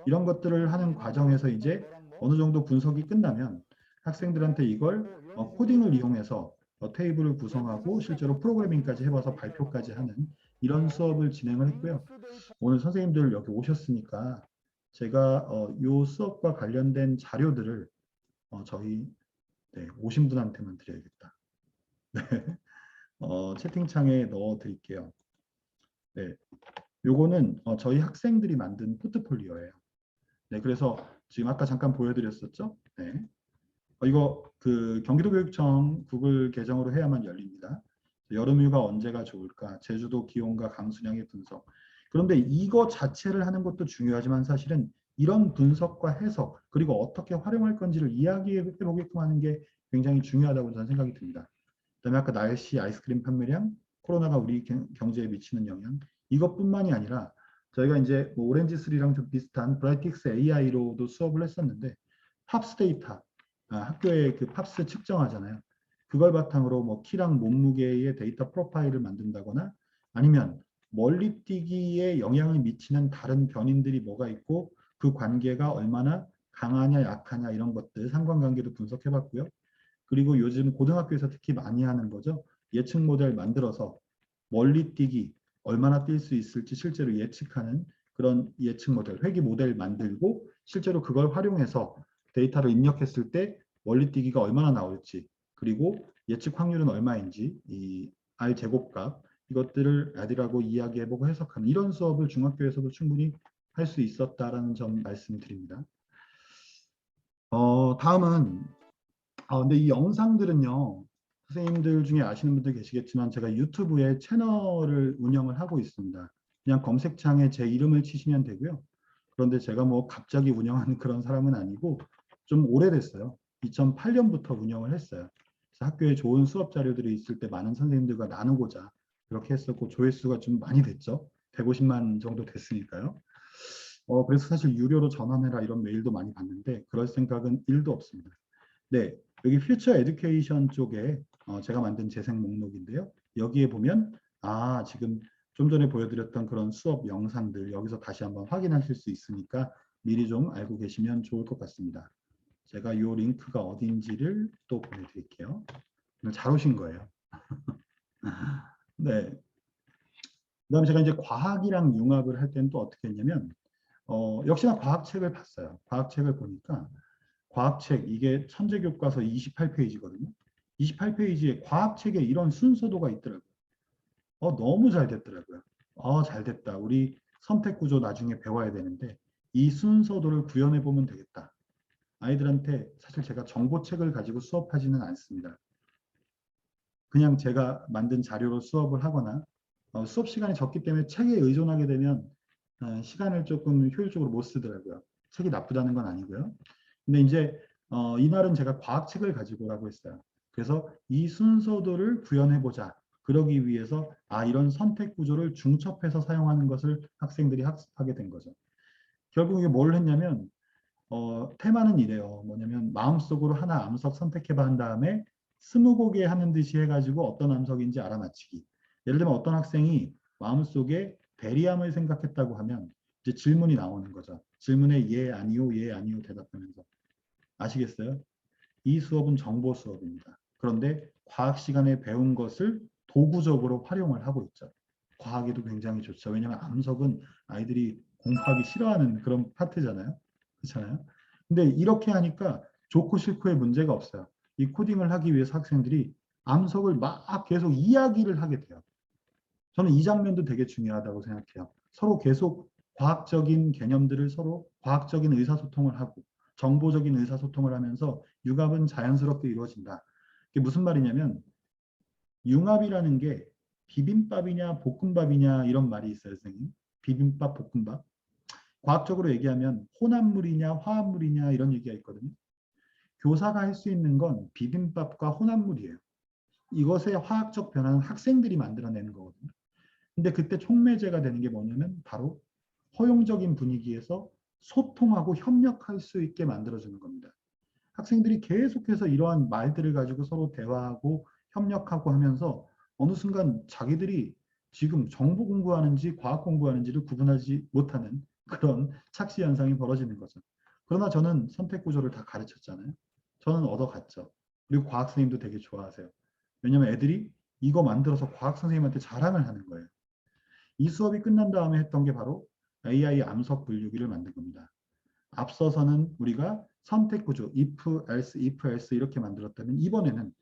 이런 것들을 하는 과정에서 이제 어느 정도 분석이 끝나면 학생들한테 이걸 코딩을 이용해서 테이블을 구성하고 실제로 프로그래밍까지 해봐서 발표까지 하는 이런 수업을 진행을 했고요. 오늘 선생님들 여기 오셨으니까 제가 이 수업과 관련된 자료들을 저희 오신 분한테만 드려야겠다. 채팅창에 넣어 드릴게요. 네, 요거는 저희 학생들이 만든 포트폴리오예요. 네, 그래서 지금 아까 잠깐 보여드렸었죠. 네, 이거 그 경기도교육청 구글 계정으로 해야만 열립니다. 여름휴가 언제가 좋을까? 제주도 기온과 강수량의 분석. 그런데 이거 자체를 하는 것도 중요하지만 사실은 이런 분석과 해석 그리고 어떻게 활용할 건지를 이야기해 보게끔 하는 게 굉장히 중요하다고 저는 생각이 듭니다. 그다음에 아까 날씨, 아이스크림 판매량, 코로나가 우리 경제에 미치는 영향 이것뿐만이 아니라 저희가 이제 뭐 오렌지3랑 좀 비슷한 브라이틱스 AI로도 수업을 했었는데 팝스 데이터 학교에 그 팝스 측정하잖아요. 그걸 바탕으로 뭐 키랑 몸무게의 데이터 프로파일을 만든다거나 아니면 멀리뛰기에 영향을 미치는 다른 변인들이 뭐가 있고 그 관계가 얼마나 강하냐 약하냐 이런 것들 상관관계도 분석해봤고요. 그리고 요즘 고등학교에서 특히 많이 하는 거죠. 예측 모델 만들어서 멀리뛰기 얼마나 뛸 수 있을지 실제로 예측하는 그런 예측 모델, 회귀 모델 만들고 실제로 그걸 활용해서 데이터를 입력했을 때 멀리뛰기가 얼마나 나올지 그리고 예측 확률은 얼마인지 이 R 제곱값 이것들을 아들하고 이야기해보고 해석하는 이런 수업을 중학교에서도 충분히 할 수 있었다라는 점 말씀드립니다. 다음은 근데 이 영상들은요 선생님들 중에 아시는 분들 계시겠지만 제가 유튜브에 채널을 운영을 하고 있습니다. 그냥 검색창에 제 이름을 치시면 되고요. 그런데 제가 뭐 갑자기 운영하는 그런 사람은 아니고 좀 오래됐어요. 2008년부터 운영을 했어요. 그래서 학교에 좋은 수업 자료들이 있을 때 많은 선생님들과 나누고자 그렇게 했었고 조회수가 좀 많이 됐죠. 150만 정도 됐으니까요. 그래서 사실 유료로 전환해라 이런 메일도 많이 받는데 그럴 생각은 1도 없습니다. 네, 여기 퓨처 에듀케이션 쪽에 제가 만든 재생 목록인데요. 여기에 보면 지금 좀 전에 보여드렸던 그런 수업 영상들 여기서 다시 한번 확인하실 수 있으니까 미리 좀 알고 계시면 좋을 것 같습니다. 제가 이 링크가 어딘지를 또 보내드릴게요. 오늘 잘 오신 거예요. 네. 그다음에 제가 이제 과학이랑 융합을 할 때는 또 어떻게 했냐면 역시나 과학책을 봤어요. 과학책을 보니까 과학책 이게 천재교과서 28페이지거든요. 28페이지에 과학책에 이런 순서도가 있더라고요. 너무 잘 됐더라고요. 잘 됐다. 우리 선택구조 나중에 배워야 되는데 이 순서도를 구현해 보면 되겠다. 아이들한테 사실 제가 정보책을 가지고 수업하지는 않습니다. 그냥 제가 만든 자료로 수업을 하거나 수업 시간이 적기 때문에 책에 의존하게 되면 시간을 조금 효율적으로 못 쓰더라고요. 책이 나쁘다는 건 아니고요. 근데 이제 이날은 제가 과학책을 가지고 오라고 했어요. 그래서 이 순서도를 구현해보자. 그러기 위해서 이런 선택 구조를 중첩해서 사용하는 것을 학생들이 학습하게 된 거죠. 결국 이게 뭘 했냐면 테마는 이래요. 뭐냐면 마음속으로 하나 암석 선택해봐 한 다음에 20곡에 하는 듯이 해가지고 어떤 암석인지 알아맞히기. 예를 들면 어떤 학생이 마음속에 대리함을 생각했다고 하면 이제 질문이 나오는 거죠. 질문에 예, 아니요, 예, 아니요 대답하면서. 아시겠어요? 이 수업은 정보 수업입니다. 그런데 과학 시간에 배운 것을 도구적으로 활용을 하고 있죠. 과학에도 굉장히 좋죠. 왜냐하면 암석은 아이들이 공부하기 싫어하는 그런 파트잖아요. 그렇잖아요. 근데 이렇게 하니까 좋고 싫고의 문제가 없어요. 이 코딩을 하기 위해서 학생들이 암석을 막 계속 이야기를 하게 돼요. 저는 이 장면도 되게 중요하다고 생각해요. 서로 계속 과학적인 개념들을 서로 과학적인 의사소통을 하고 정보적인 의사소통을 하면서 융합은 자연스럽게 이루어진다. 이게 무슨 말이냐면 융합이라는 게 비빔밥이냐 볶음밥이냐 이런 말이 있어요, 선생님. 비빔밥, 볶음밥. 과학적으로 얘기하면 혼합물이냐 화합물이냐 이런 얘기가 있거든요. 교사가 할 수 있는 건 비빔밥과 혼합물이에요. 이것의 화학적 변화는 학생들이 만들어내는 거거든요. 근데 그때 촉매제가 되는 게 뭐냐면 바로 허용적인 분위기에서 소통하고 협력할 수 있게 만들어주는 겁니다. 학생들이 계속해서 이러한 말들을 가지고 서로 대화하고 협력하고 하면서 어느 순간 자기들이 지금 정보 공부하는지 과학 공부하는지를 구분하지 못하는 그런 착시 현상이 벌어지는 거죠. 그러나 저는 선택 구조를 다 가르쳤잖아요. 저는 얻어갔죠. 그리고 과학 선생님도 되게 좋아하세요. 왜냐면 애들이 이거 만들어서 과학 선생님한테 자랑을 하는 거예요. 이 수업이 끝난 다음에 했던 게 바로 AI 암석 분류기를 만든 겁니다. 앞서서는 우리가 선택 구조, if, else 이렇게 만들었다면 이번에는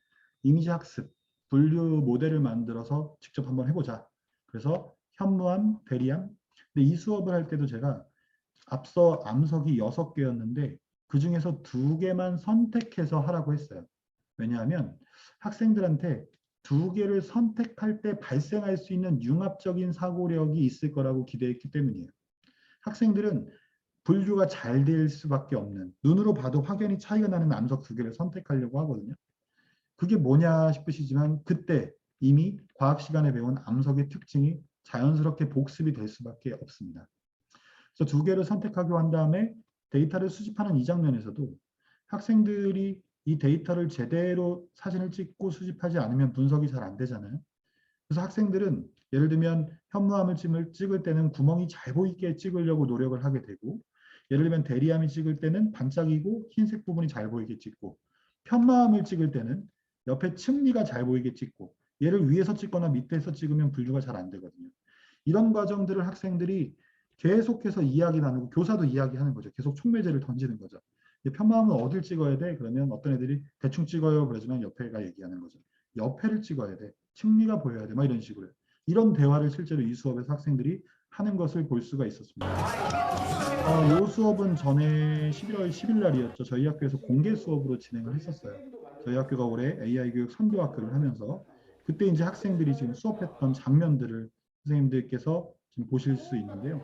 이미지 학습, 분류 모델을 만들어서 직접 한번 해보자. 그래서 현무암, 대리암. 근데 이 수업을 할 때도 제가 앞서 암석이 6개였는데 그 중에서 2개만 선택해서 하라고 했어요. 왜냐하면 학생들한테 2개를 선택할 때 발생할 수 있는 융합적인 사고력이 있을 거라고 기대했기 때문이에요. 학생들은 분류가 잘 될 수밖에 없는, 눈으로 봐도 확연히 차이가 나는 암석 2개를 선택하려고 하거든요. 그게 뭐냐 싶으시지만 그때 이미 과학 시간에 배운 암석의 특징이 자연스럽게 복습이 될 수밖에 없습니다. 그래서 2개를 선택하기로 한 다음에 데이터를 수집하는 이 장면에서도 학생들이 이 데이터를 제대로 사진을 찍고 수집하지 않으면 분석이 잘 안 되잖아요. 그래서 학생들은 예를 들면 현무암을 찍을 때는 구멍이 잘 보이게 찍으려고 노력을 하게 되고, 예를 들면 대리암을 찍을 때는 반짝이고 흰색 부분이 잘 보이게 찍고, 편마암을 찍을 때는 옆에 층리가 잘 보이게 찍고, 얘를 위에서 찍거나 밑에서 찍으면 분류가 잘 안 되거든요. 이런 과정들을 학생들이 계속해서 이야기 나누고 교사도 이야기하는 거죠. 계속 촉매제를 던지는 거죠. 편마음은 어딜 찍어야 돼? 그러면 어떤 애들이 대충 찍어요. 그러지만 옆에가 얘기하는 거죠. 옆에를 찍어야 돼. 층리가 보여야 돼. 막 이런 식으로. 이런 대화를 실제로 이 수업에서 학생들이 하는 것을 볼 수가 있었습니다. 이 수업은 전에 11월 10일 날이었죠. 저희 학교에서 공개 수업으로 진행을 했었어요. 저희 학교가 올해 AI 교육 선도학교를 하면서 그때 이제 학생들이 지금 수업했던 장면들을 선생님들께서 지금 보실 수 있는데요.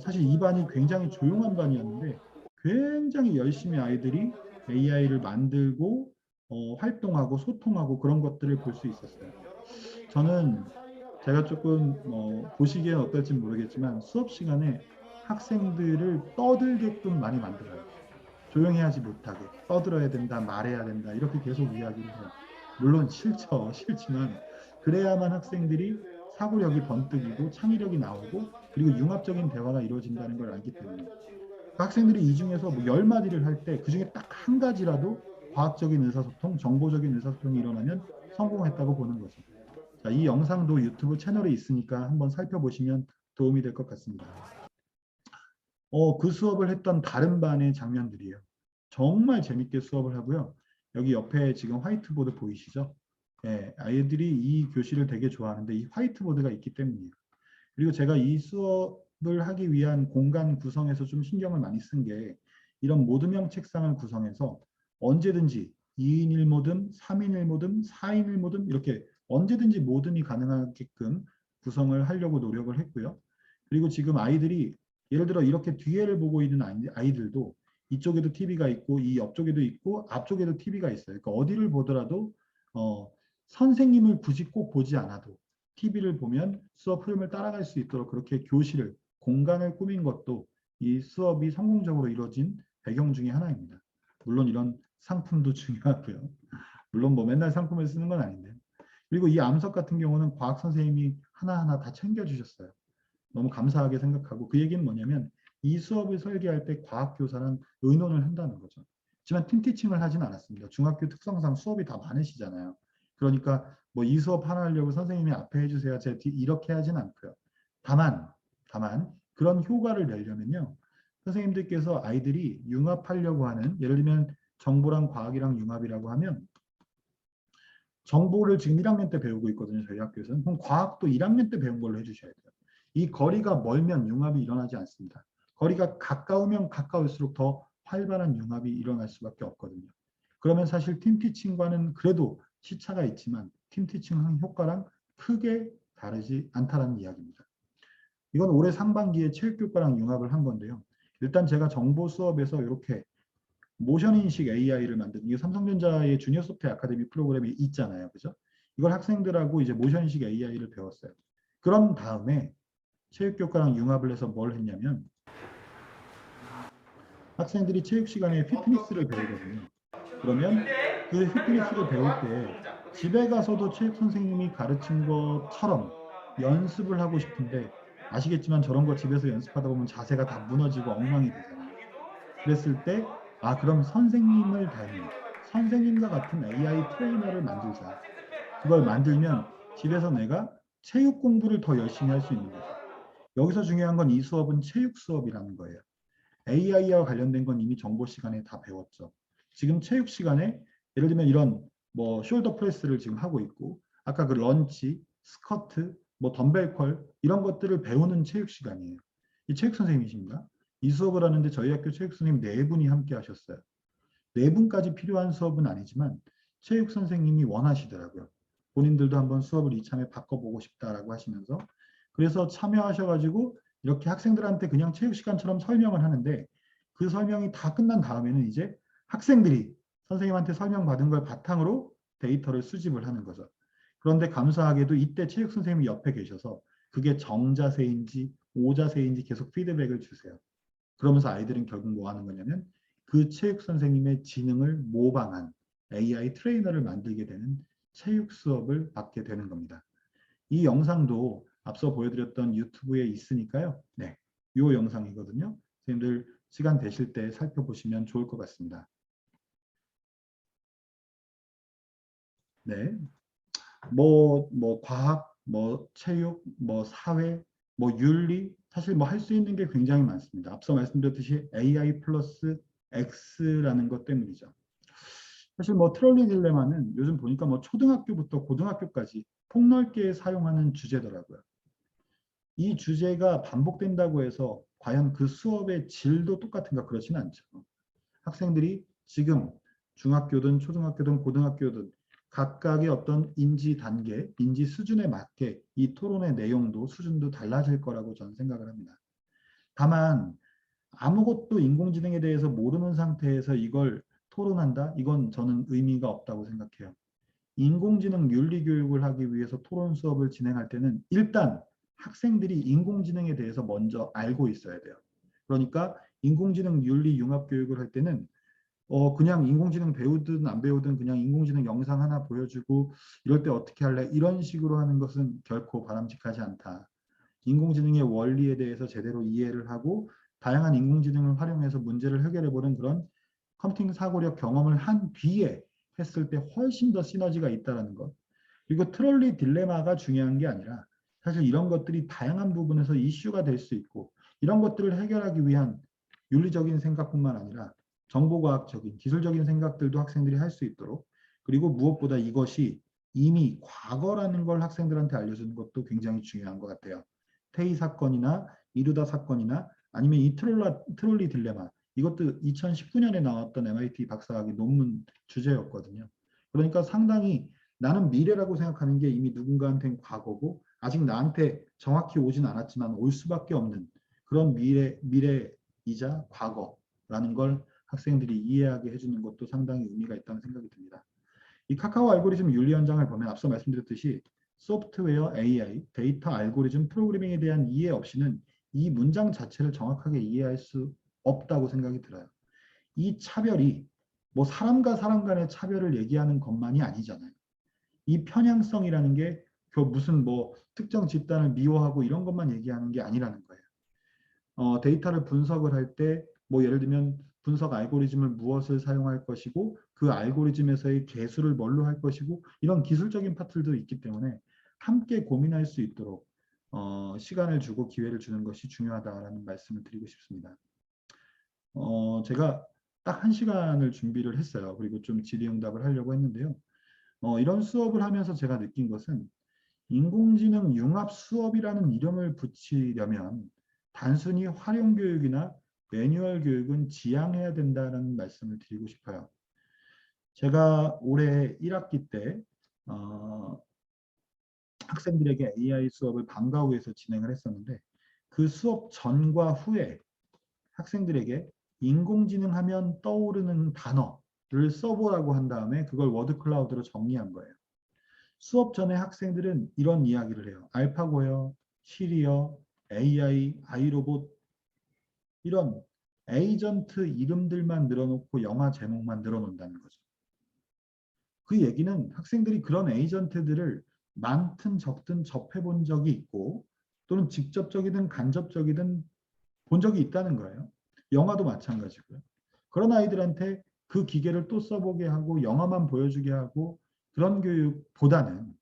사실 이 반이 굉장히 조용한 반이었는데 굉장히 열심히 아이들이 AI를 만들고 활동하고 소통하고 그런 것들을 볼 수 있었어요. 저는 제가 조금 보시기엔 어떨지 모르겠지만 수업 시간에 학생들을 떠들게끔 많이 만들어요. 조용히 하지 못하게 떠들어야 된다, 말해야 된다 이렇게 계속 이야기를 해요. 물론 싫지만 그래야만 학생들이 사고력이 번뜩이고 창의력이 나오고 그리고 융합적인 대화가 이루어진다는 걸 알기 때문에 학생들이 이 중에서 뭐 10마디를 할 때 그 중에 딱 한 가지라도 과학적인 의사소통, 정보적인 의사소통이 일어나면 성공했다고 보는 거죠. 자, 이 영상도 유튜브 채널에 있으니까 한번 살펴보시면 도움이 될 것 같습니다. 그 수업을 했던 다른 반의 장면들이에요. 정말 재밌게 수업을 하고요. 여기 옆에 지금 화이트보드 보이시죠? 네, 아이들이 이 교실을 되게 좋아하는데 이 화이트보드가 있기 때문이에요. 그리고 제가 이 수업을 하기 위한 공간 구성에서 좀 신경을 많이 쓴 게 이런 모드명 책상을 구성해서 언제든지 2인 1모듬, 3인 1모듬, 4인 1모듬 이렇게 언제든지 모듬이 가능하게끔 구성을 하려고 노력을 했고요. 그리고 지금 아이들이 예를 들어 이렇게 뒤에를 보고 있는 아이들도 이쪽에도 TV가 있고 이 옆쪽에도 있고 앞쪽에도 TV가 있어요. 그러니까 어디를 보더라도 선생님을 굳이 꼭 보지 않아도 TV를 보면 수업 흐름을 따라갈 수 있도록 그렇게 교실을, 공간을 꾸민 것도 이 수업이 성공적으로 이루어진 배경 중에 하나입니다. 물론 이런 상품도 중요하고요. 물론 뭐 맨날 상품을 쓰는 건 아닌데. 그리고 이 암석 같은 경우는 과학 선생님이 하나하나 다 챙겨주셨어요. 너무 감사하게 생각하고 그 얘기는 뭐냐면 이 수업을 설계할 때 과학교사는 의논을 한다는 거죠. 하지만 팀티칭을 하진 않았습니다. 중학교 특성상 수업이 다 많으시잖아요. 그러니까 뭐 이 수업 하나 하려고 선생님이 앞에 해주세요. 제가 이렇게 하진 않고요. 다만 그런 효과를 내려면요. 선생님들께서 아이들이 융합하려고 하는 예를 들면 정보랑 과학이랑 융합이라고 하면 정보를 지금 1학년 때 배우고 있거든요. 저희 학교에서는. 그럼 과학도 1학년 때 배운 걸로 해주셔야 돼요. 이 거리가 멀면 융합이 일어나지 않습니다. 거리가 가까우면 가까울수록 더 활발한 융합이 일어날 수밖에 없거든요. 그러면 사실 팀티칭과는 그래도 시차가 있지만 팀티칭 효과랑 크게 다르지 않다는 이야기입니다. 이건 올해 상반기에 체육교과랑 융합을 한 건데요. 일단 제가 정보 수업에서 이렇게 모션인식 AI를 만드는 이게 삼성전자의 주니어 소프트웨어 아카데미 프로그램이 있잖아요. 그죠? 이걸 학생들하고 이제 모션인식 AI를 배웠어요. 그런 다음에 체육교과랑 융합을 해서 뭘 했냐면 학생들이 체육 시간에 피트니스를 배우거든요. 그러면 그 피트니스를 배울 때 집에 가서도 체육 선생님이 가르친 것처럼 연습을 하고 싶은데 아시겠지만 저런 거 집에서 연습하다 보면 자세가 다 무너지고 엉망이 되잖아요. 그랬을 때, 아, 그럼 선생님을 닮은 선생님과 같은 AI 트레이너를 만들자. 그걸 만들면 집에서 내가 체육 공부를 더 열심히 할 수 있는 거죠. 여기서 중요한 건 이 수업은 체육 수업이라는 거예요. AI와 관련된 건 이미 정보 시간에 다 배웠죠. 지금 체육 시간에 예를 들면 이런 뭐 숄더 프레스를 지금 하고 있고 아까 그 런치, 스쿼트, 뭐 덤벨 컬 이런 것들을 배우는 체육 시간이에요. 이 체육 선생님이십니다. 이 수업을 하는데 저희 학교 체육 선생님 4분이 함께 하셨어요. 4분까지 필요한 수업은 아니지만 체육 선생님이 원하시더라고요. 본인들도 한번 수업을 이참에 바꿔보고 싶다라고 하시면서 그래서 참여하셔가지고 이렇게 학생들한테 그냥 체육 시간처럼 설명을 하는데 그 설명이 다 끝난 다음에는 이제 학생들이 선생님한테 설명받은 걸 바탕으로 데이터를 수집을 하는 거죠. 그런데 감사하게도 이때 체육 선생님이 옆에 계셔서 그게 정자세인지 오자세인지 계속 피드백을 주세요. 그러면서 아이들은 결국 뭐 하는 거냐면 그 체육 선생님의 지능을 모방한 AI 트레이너를 만들게 되는 체육 수업을 받게 되는 겁니다. 이 영상도 앞서 보여드렸던 유튜브에 있으니까요. 네, 이 영상이거든요. 선생님들 시간 되실 때 살펴보시면 좋을 것 같습니다. 네, 뭐 과학, 뭐 체육, 뭐 사회, 뭐 윤리 사실 뭐 할 수 있는 게 굉장히 많습니다. 앞서 말씀드렸듯이 AI 플러스 X라는 것 때문이죠. 사실 뭐 트롤리 딜레마는 요즘 보니까 뭐 초등학교부터 고등학교까지 폭넓게 사용하는 주제더라고요. 이 주제가 반복된다고 해서 과연 그 수업의 질도 똑같은가 그렇지는 않죠. 학생들이 지금 중학교든 초등학교든 고등학교든 각각의 어떤 인지 단계, 인지 수준에 맞게 이 토론의 내용도 수준도 달라질 거라고 저는 생각을 합니다. 다만 아무것도 인공지능에 대해서 모르는 상태에서 이걸 토론한다? 이건 저는 의미가 없다고 생각해요. 인공지능 윤리 교육을 하기 위해서 토론 수업을 진행할 때는 일단 학생들이 인공지능에 대해서 먼저 알고 있어야 돼요. 그러니까 인공지능 윤리 융합 교육을 할 때는 그냥 인공지능 배우든 안 배우든 그냥 인공지능 영상 하나 보여주고 이럴 때 어떻게 할래? 이런 식으로 하는 것은 결코 바람직하지 않다. 인공지능의 원리에 대해서 제대로 이해를 하고 다양한 인공지능을 활용해서 문제를 해결해보는 그런 컴퓨팅 사고력 경험을 한 뒤에 했을 때 훨씬 더 시너지가 있다는 것. 그리고 트롤리 딜레마가 중요한 게 아니라 사실 이런 것들이 다양한 부분에서 이슈가 될 수 있고 이런 것들을 해결하기 위한 윤리적인 생각뿐만 아니라 정보과학적인 기술적인 생각들도 학생들이 할 수 있도록 그리고 무엇보다 이것이 이미 과거라는 걸 학생들한테 알려주는 것도 굉장히 중요한 것 같아요. 테이 사건이나 이루다 사건이나 아니면 이 트롤리 딜레마 이것도 2019년에 나왔던 MIT 박사학위 논문 주제였거든요. 그러니까 상당히 나는 미래라고 생각하는 게 이미 누군가한테는 과거고 아직 나한테 정확히 오진 않았지만 올 수밖에 없는 그런 미래이자 과거라는 걸 학생들이 이해하게 해주는 것도 상당히 의미가 있다는 생각이 듭니다. 이 카카오 알고리즘 윤리 현장을 보면 앞서 말씀드렸듯이 소프트웨어, AI, 데이터 알고리즘 프로그래밍에 대한 이해 없이는 이 문장 자체를 정확하게 이해할 수 없다고 생각이 들어요. 이 차별이 뭐 사람과 사람 간의 차별을 얘기하는 것만이 아니잖아요. 이 편향성이라는 게 무슨 뭐 특정 집단을 미워하고 이런 것만 얘기하는 게 아니라는 거예요. 데이터를 분석을 할 때 뭐 예를 들면 분석 알고리즘을 무엇을 사용할 것이고 그 알고리즘에서의 개수를 뭘로 할 것이고 이런 기술적인 파트도 있기 때문에 함께 고민할 수 있도록 시간을 주고 기회를 주는 것이 중요하다라는 말씀을 드리고 싶습니다. 제가 딱 1시간을 준비를 했어요. 그리고 좀 질의응답을 하려고 했는데요. 이런 수업을 하면서 제가 느낀 것은 인공지능 융합 수업이라는 이름을 붙이려면 단순히 활용교육이나 매뉴얼 교육은 지양해야 된다는 말씀을 드리고 싶어요. 제가 올해 1학기 때 학생들에게 AI 수업을 방과후에서 진행을 했었는데 그 수업 전과 후에 학생들에게 인공지능 하면 떠오르는 단어를 써보라고 한 다음에 그걸 워드 클라우드로 정리한 거예요. 수업 전에 학생들은 이런 이야기를 해요. 알파고요, 시리요, AI, 아이로봇 이런 에이전트 이름들만 늘어놓고 영화 제목만 늘어놓는다는 거죠. 그 얘기는 학생들이 그런 에이전트들을 많든 적든 접해본 적이 있고 또는 직접적이든 간접적이든 본 적이 있다는 거예요. 영화도 마찬가지고요. 그런 아이들한테 그 기계를 또 써보게 하고 영화만 보여주게 하고 그런 교육보다는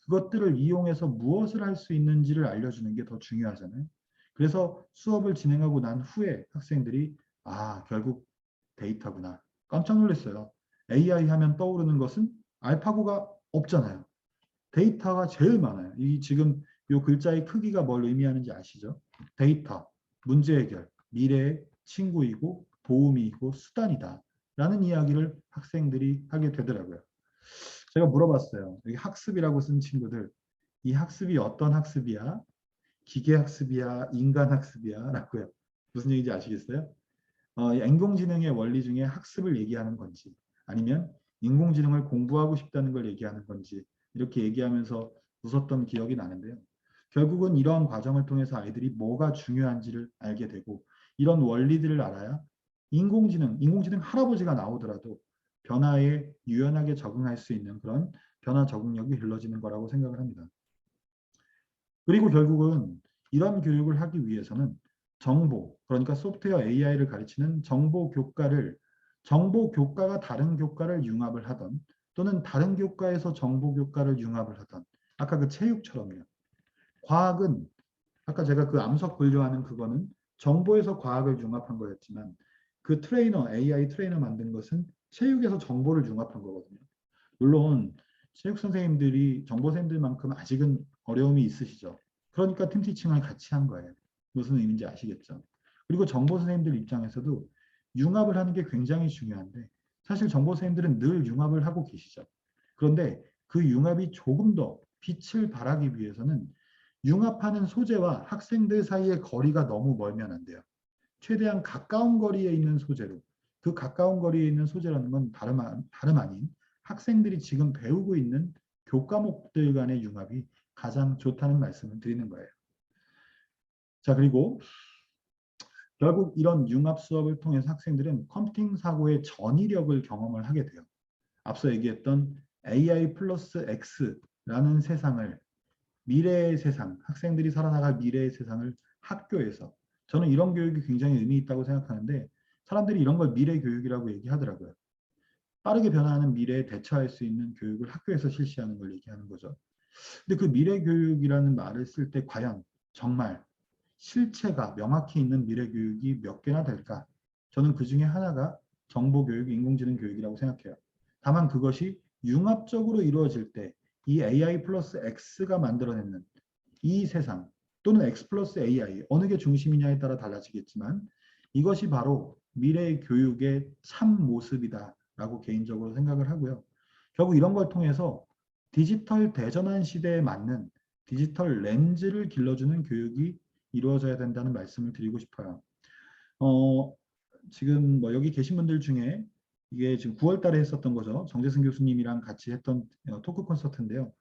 그것들을 이용해서 무엇을 할 수 있는지를 알려주는 게 더 중요하잖아요. 그래서 수업을 진행하고 난 후에 학생들이 결국 데이터구나. 깜짝 놀랐어요. AI 하면 떠오르는 것은 알파고가 없잖아요. 데이터가 제일 많아요. 이 지금 이 글자의 크기가 뭘 의미하는지 아시죠? 데이터, 문제 해결, 미래의 친구이고 도움이고 수단이다. 라는 이야기를 학생들이 하게 되더라고요. 제가 물어봤어요. 여기 학습이라고 쓴 친구들, 이 학습이 어떤 학습이야? 기계 학습이야? 인간 학습이야? 라고요. 무슨 얘기인지 아시겠어요? 인공지능의 원리 중에 학습을 얘기하는 건지 아니면 인공지능을 공부하고 싶다는 걸 얘기하는 건지 이렇게 얘기하면서 웃었던 기억이 나는데요. 결국은 이러한 과정을 통해서 아이들이 뭐가 중요한지를 알게 되고 이런 원리들을 알아야 인공지능 할아버지가 나오더라도 변화에 유연하게 적응할 수 있는 그런 변화 적응력이 길러지는 거라고 생각을 합니다. 그리고 결국은 이런 교육을 하기 위해서는 정보, 그러니까 소프트웨어 AI를 가르치는 정보 교과가 다른 교과를 융합을 하던 또는 다른 교과에서 정보 교과를 융합을 하던 아까 그 체육처럼요. 과학은 아까 제가 그 암석 분류하는 그거는 정보에서 과학을 융합한 거였지만 그 AI 트레이너 만든 것은 체육에서 정보를 융합한 거거든요. 물론 체육 선생님들이 정보 선생님들만큼 아직은 어려움이 있으시죠. 그러니까 팀티칭을 같이 한 거예요. 무슨 의미인지 아시겠죠? 그리고 정보 선생님들 입장에서도 융합을 하는 게 굉장히 중요한데 사실 정보 선생님들은 늘 융합을 하고 계시죠. 그런데 그 융합이 조금 더 빛을 발하기 위해서는 융합하는 소재와 학생들 사이의 거리가 너무 멀면 안 돼요. 최대한 가까운 거리에 있는 소재로 그 가까운 거리에 있는 소재라는 건 다름 아닌 학생들이 지금 배우고 있는 교과목들 간의 융합이 가장 좋다는 말씀을 드리는 거예요. 자, 그리고 결국 이런 융합 수업을 통해서 학생들은 컴퓨팅 사고의 전이력을 경험을 하게 돼요. 앞서 얘기했던 AI 플러스 X라는 세상을 미래의 세상, 학생들이 살아나갈 미래의 세상을 학교에서 저는 이런 교육이 굉장히 의미 있다고 생각하는데 사람들이 이런 걸 미래 교육이라고 얘기하더라고요. 빠르게 변화하는 미래에 대처할 수 있는 교육을 학교에서 실시하는 걸 얘기하는 거죠. 근데 그 미래 교육이라는 말을 쓸 때 과연 정말 실체가 명확히 있는 미래 교육이 몇 개나 될까? 저는 그 중에 하나가 정보 교육, 인공지능 교육이라고 생각해요. 다만 그것이 융합적으로 이루어질 때 이 AI 플러스 X가 만들어내는 이 세상 또는 X 플러스 AI 어느 게 중심이냐에 따라 달라지겠지만 이것이 바로 미래의 교육의 참 모습이다라고 개인적으로 생각을 하고요. 결국 이런 걸 통해서 디지털 대전환 시대에 맞는 디지털 렌즈를 길러주는 교육이 이루어져야 된다는 말씀을 드리고 싶어요. 지금 뭐 여기 계신 분들 중에 이게 지금 9월 달에 했었던 거죠. 정재승 교수님이랑 같이 했던 토크 콘서트인데요.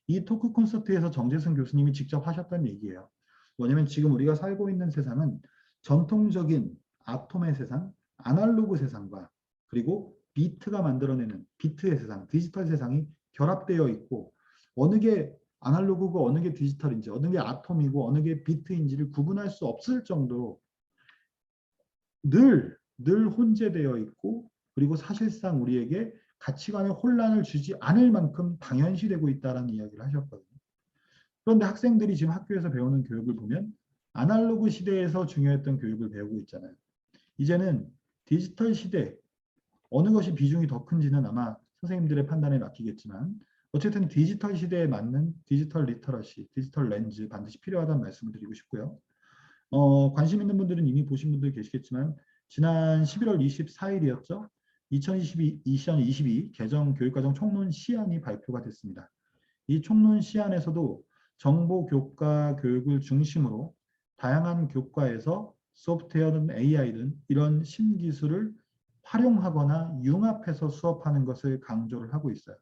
이 토크 콘서트에서 정재승 교수님이 직접 하셨던 얘기예요. 뭐냐면 지금 우리가 살고 있는 세상은 전통적인 아톰의 세상, 아날로그 세상과 그리고 비트가 만들어내는 비트의 세상, 디지털 세상이 결합되어 있고 어느 게 아날로그고 어느 게 디지털인지 어느 게 아톰이고 어느 게 비트인지를 구분할 수 없을 정도로 늘 혼재되어 있고 그리고 사실상 우리에게 가치관의 혼란을 주지 않을 만큼 당연시되고 있다는 이야기를 하셨거든요. 그런데 학생들이 지금 학교에서 배우는 교육을 보면 아날로그 시대에서 중요했던 교육을 배우고 있잖아요. 이제는 디지털 시대 어느 것이 비중이 더 큰지는 아마 선생님들의 판단에 맡기겠지만 어쨌든 디지털 시대에 맞는 디지털 리터러시, 디지털 렌즈 반드시 필요하다는 말씀을 드리고 싶고요. 관심 있는 분들은 이미 보신 분들 계시겠지만 지난 11월 24일이었죠. 2022 개정 교육과정 총론 시안이 발표가 됐습니다. 이 총론 시안에서도 정보 교과 교육을 중심으로 다양한 교과에서 소프트웨어든 AI든 이런 신기술을 활용하거나 융합해서 수업하는 것을 강조를 하고 있어요.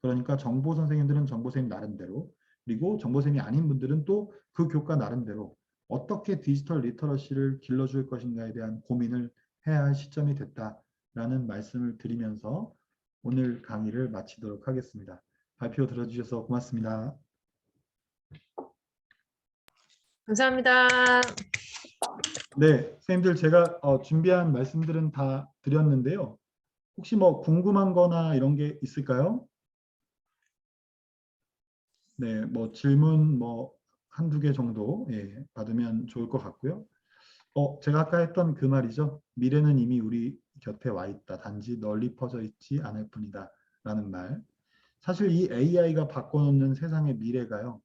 그러니까 정보 선생님들은 정보 선생님 나름대로 그리고 정보 선생님이 아닌 분들은 또 그 교과 나름대로 어떻게 디지털 리터러시를 길러줄 것인가에 대한 고민을 해야 할 시점이 됐다라는 말씀을 드리면서 오늘 강의를 마치도록 하겠습니다. 발표 들어주셔서 고맙습니다. 감사합니다. 네, 선생님들 제가 준비한 말씀들은 다 드렸는데요. 혹시 뭐 궁금한 거나 이런 게 있을까요? 네, 뭐 질문 뭐 한두 개 정도 받으면 좋을 것 같고요. 제가 아까 했던 그 말이죠. 미래는 이미 우리 곁에 와 있다. 단지 널리 퍼져 있지 않을 뿐이다. 라는 말. 사실 이 AI가 바꿔놓는 세상의 미래가요.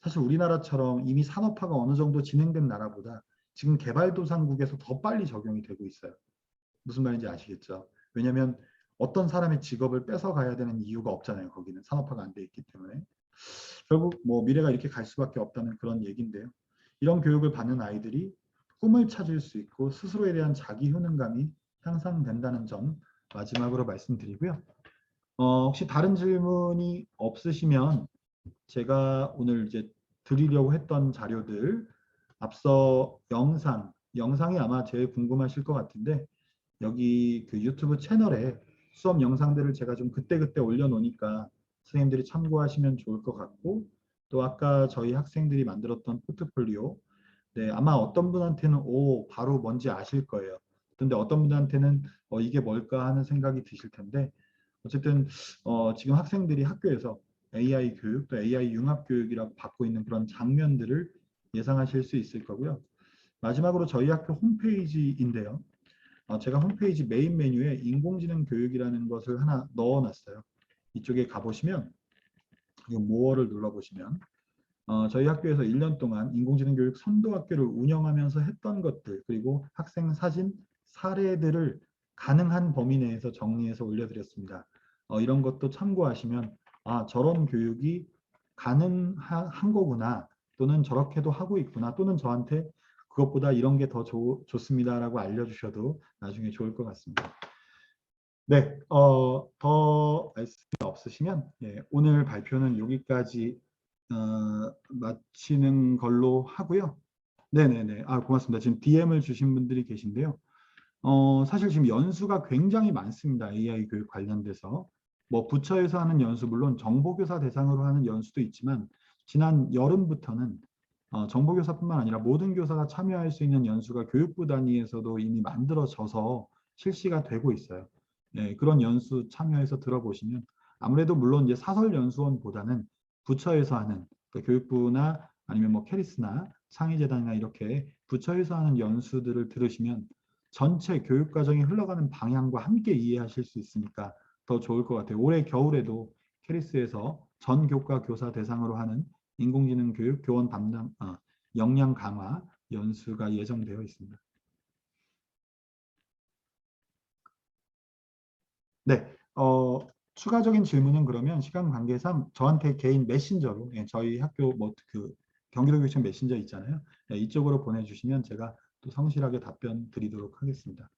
사실 우리나라처럼 이미 산업화가 어느 정도 진행된 나라보다 지금 개발도상국에서 더 빨리 적용이 되고 있어요. 무슨 말인지 아시겠죠? 왜냐하면 어떤 사람의 직업을 뺏어가야 되는 이유가 없잖아요. 거기는 산업화가 안 돼 있기 때문에. 결국 뭐 미래가 이렇게 갈 수밖에 없다는 그런 얘기인데요. 이런 교육을 받는 아이들이 꿈을 찾을 수 있고 스스로에 대한 자기 효능감이 향상된다는 점 마지막으로 말씀드리고요. 혹시 다른 질문이 없으시면 제가 오늘 이제 드리려고 했던 자료들 앞서 영상이 아마 제일 궁금하실 것 같은데 여기 그 유튜브 채널에 수업 영상들을 제가 좀 그때그때 올려놓으니까 선생님들이 참고하시면 좋을 것 같고 또 아까 저희 학생들이 만들었던 포트폴리오 네, 아마 어떤 분한테는 바로 뭔지 아실 거예요. 근데 어떤 분한테는 이게 뭘까 하는 생각이 드실 텐데 어쨌든 지금 학생들이 학교에서 AI 교육 또 AI 융합 교육이라고 받고 있는 그런 장면들을 예상하실 수 있을 거고요. 마지막으로 저희 학교 홈페이지인데요. 제가 홈페이지 메인 메뉴에 인공지능 교육이라는 것을 하나 넣어놨어요. 이쪽에 가보시면 이 모어를 눌러보시면 저희 학교에서 1년 동안 인공지능 교육 선도학교를 운영하면서 했던 것들 그리고 학생 사진 사례들을 가능한 범위 내에서 정리해서 올려드렸습니다. 이런 것도 참고하시면 저런 교육이 가능한 거구나 또는 저렇게도 하고 있구나 또는 저한테 그것보다 이런 게 더 좋습니다라고 알려주셔도 나중에 좋을 것 같습니다. 네, 더 말씀이 없으시면 오늘 발표는 여기까지 마치는 걸로 하고요. 네네네. 고맙습니다. 지금 DM을 주신 분들이 계신데요. 사실 지금 연수가 굉장히 많습니다. AI 교육 관련돼서. 뭐 부처에서 하는 연수, 물론 정보교사 대상으로 하는 연수도 있지만 지난 여름부터는 정보교사뿐만 아니라 모든 교사가 참여할 수 있는 연수가 교육부 단위에서도 이미 만들어져서 실시가 되고 있어요. 네, 그런 연수 참여해서 들어보시면 아무래도 물론 이제 사설 연수원보다는 부처에서 하는 그러니까 교육부나 아니면 뭐 캐리스나 창의재단이나 이렇게 부처에서 하는 연수들을 들으시면 전체 교육 과정이 흘러가는 방향과 함께 이해하실 수 있으니까 더 좋을 것 같아요. 올해 겨울에도 캐리스에서 전 교과 교사 대상으로 하는 인공지능 교육 교원 담당 역량 강화 연수가 예정되어 있습니다. 네, 추가적인 질문은 그러면 시간 관계상 저한테 개인 메신저로 저희 학교 뭐 그 경기도교육청 메신저 있잖아요. 이쪽으로 보내주시면 제가 또 성실하게 답변 드리도록 하겠습니다.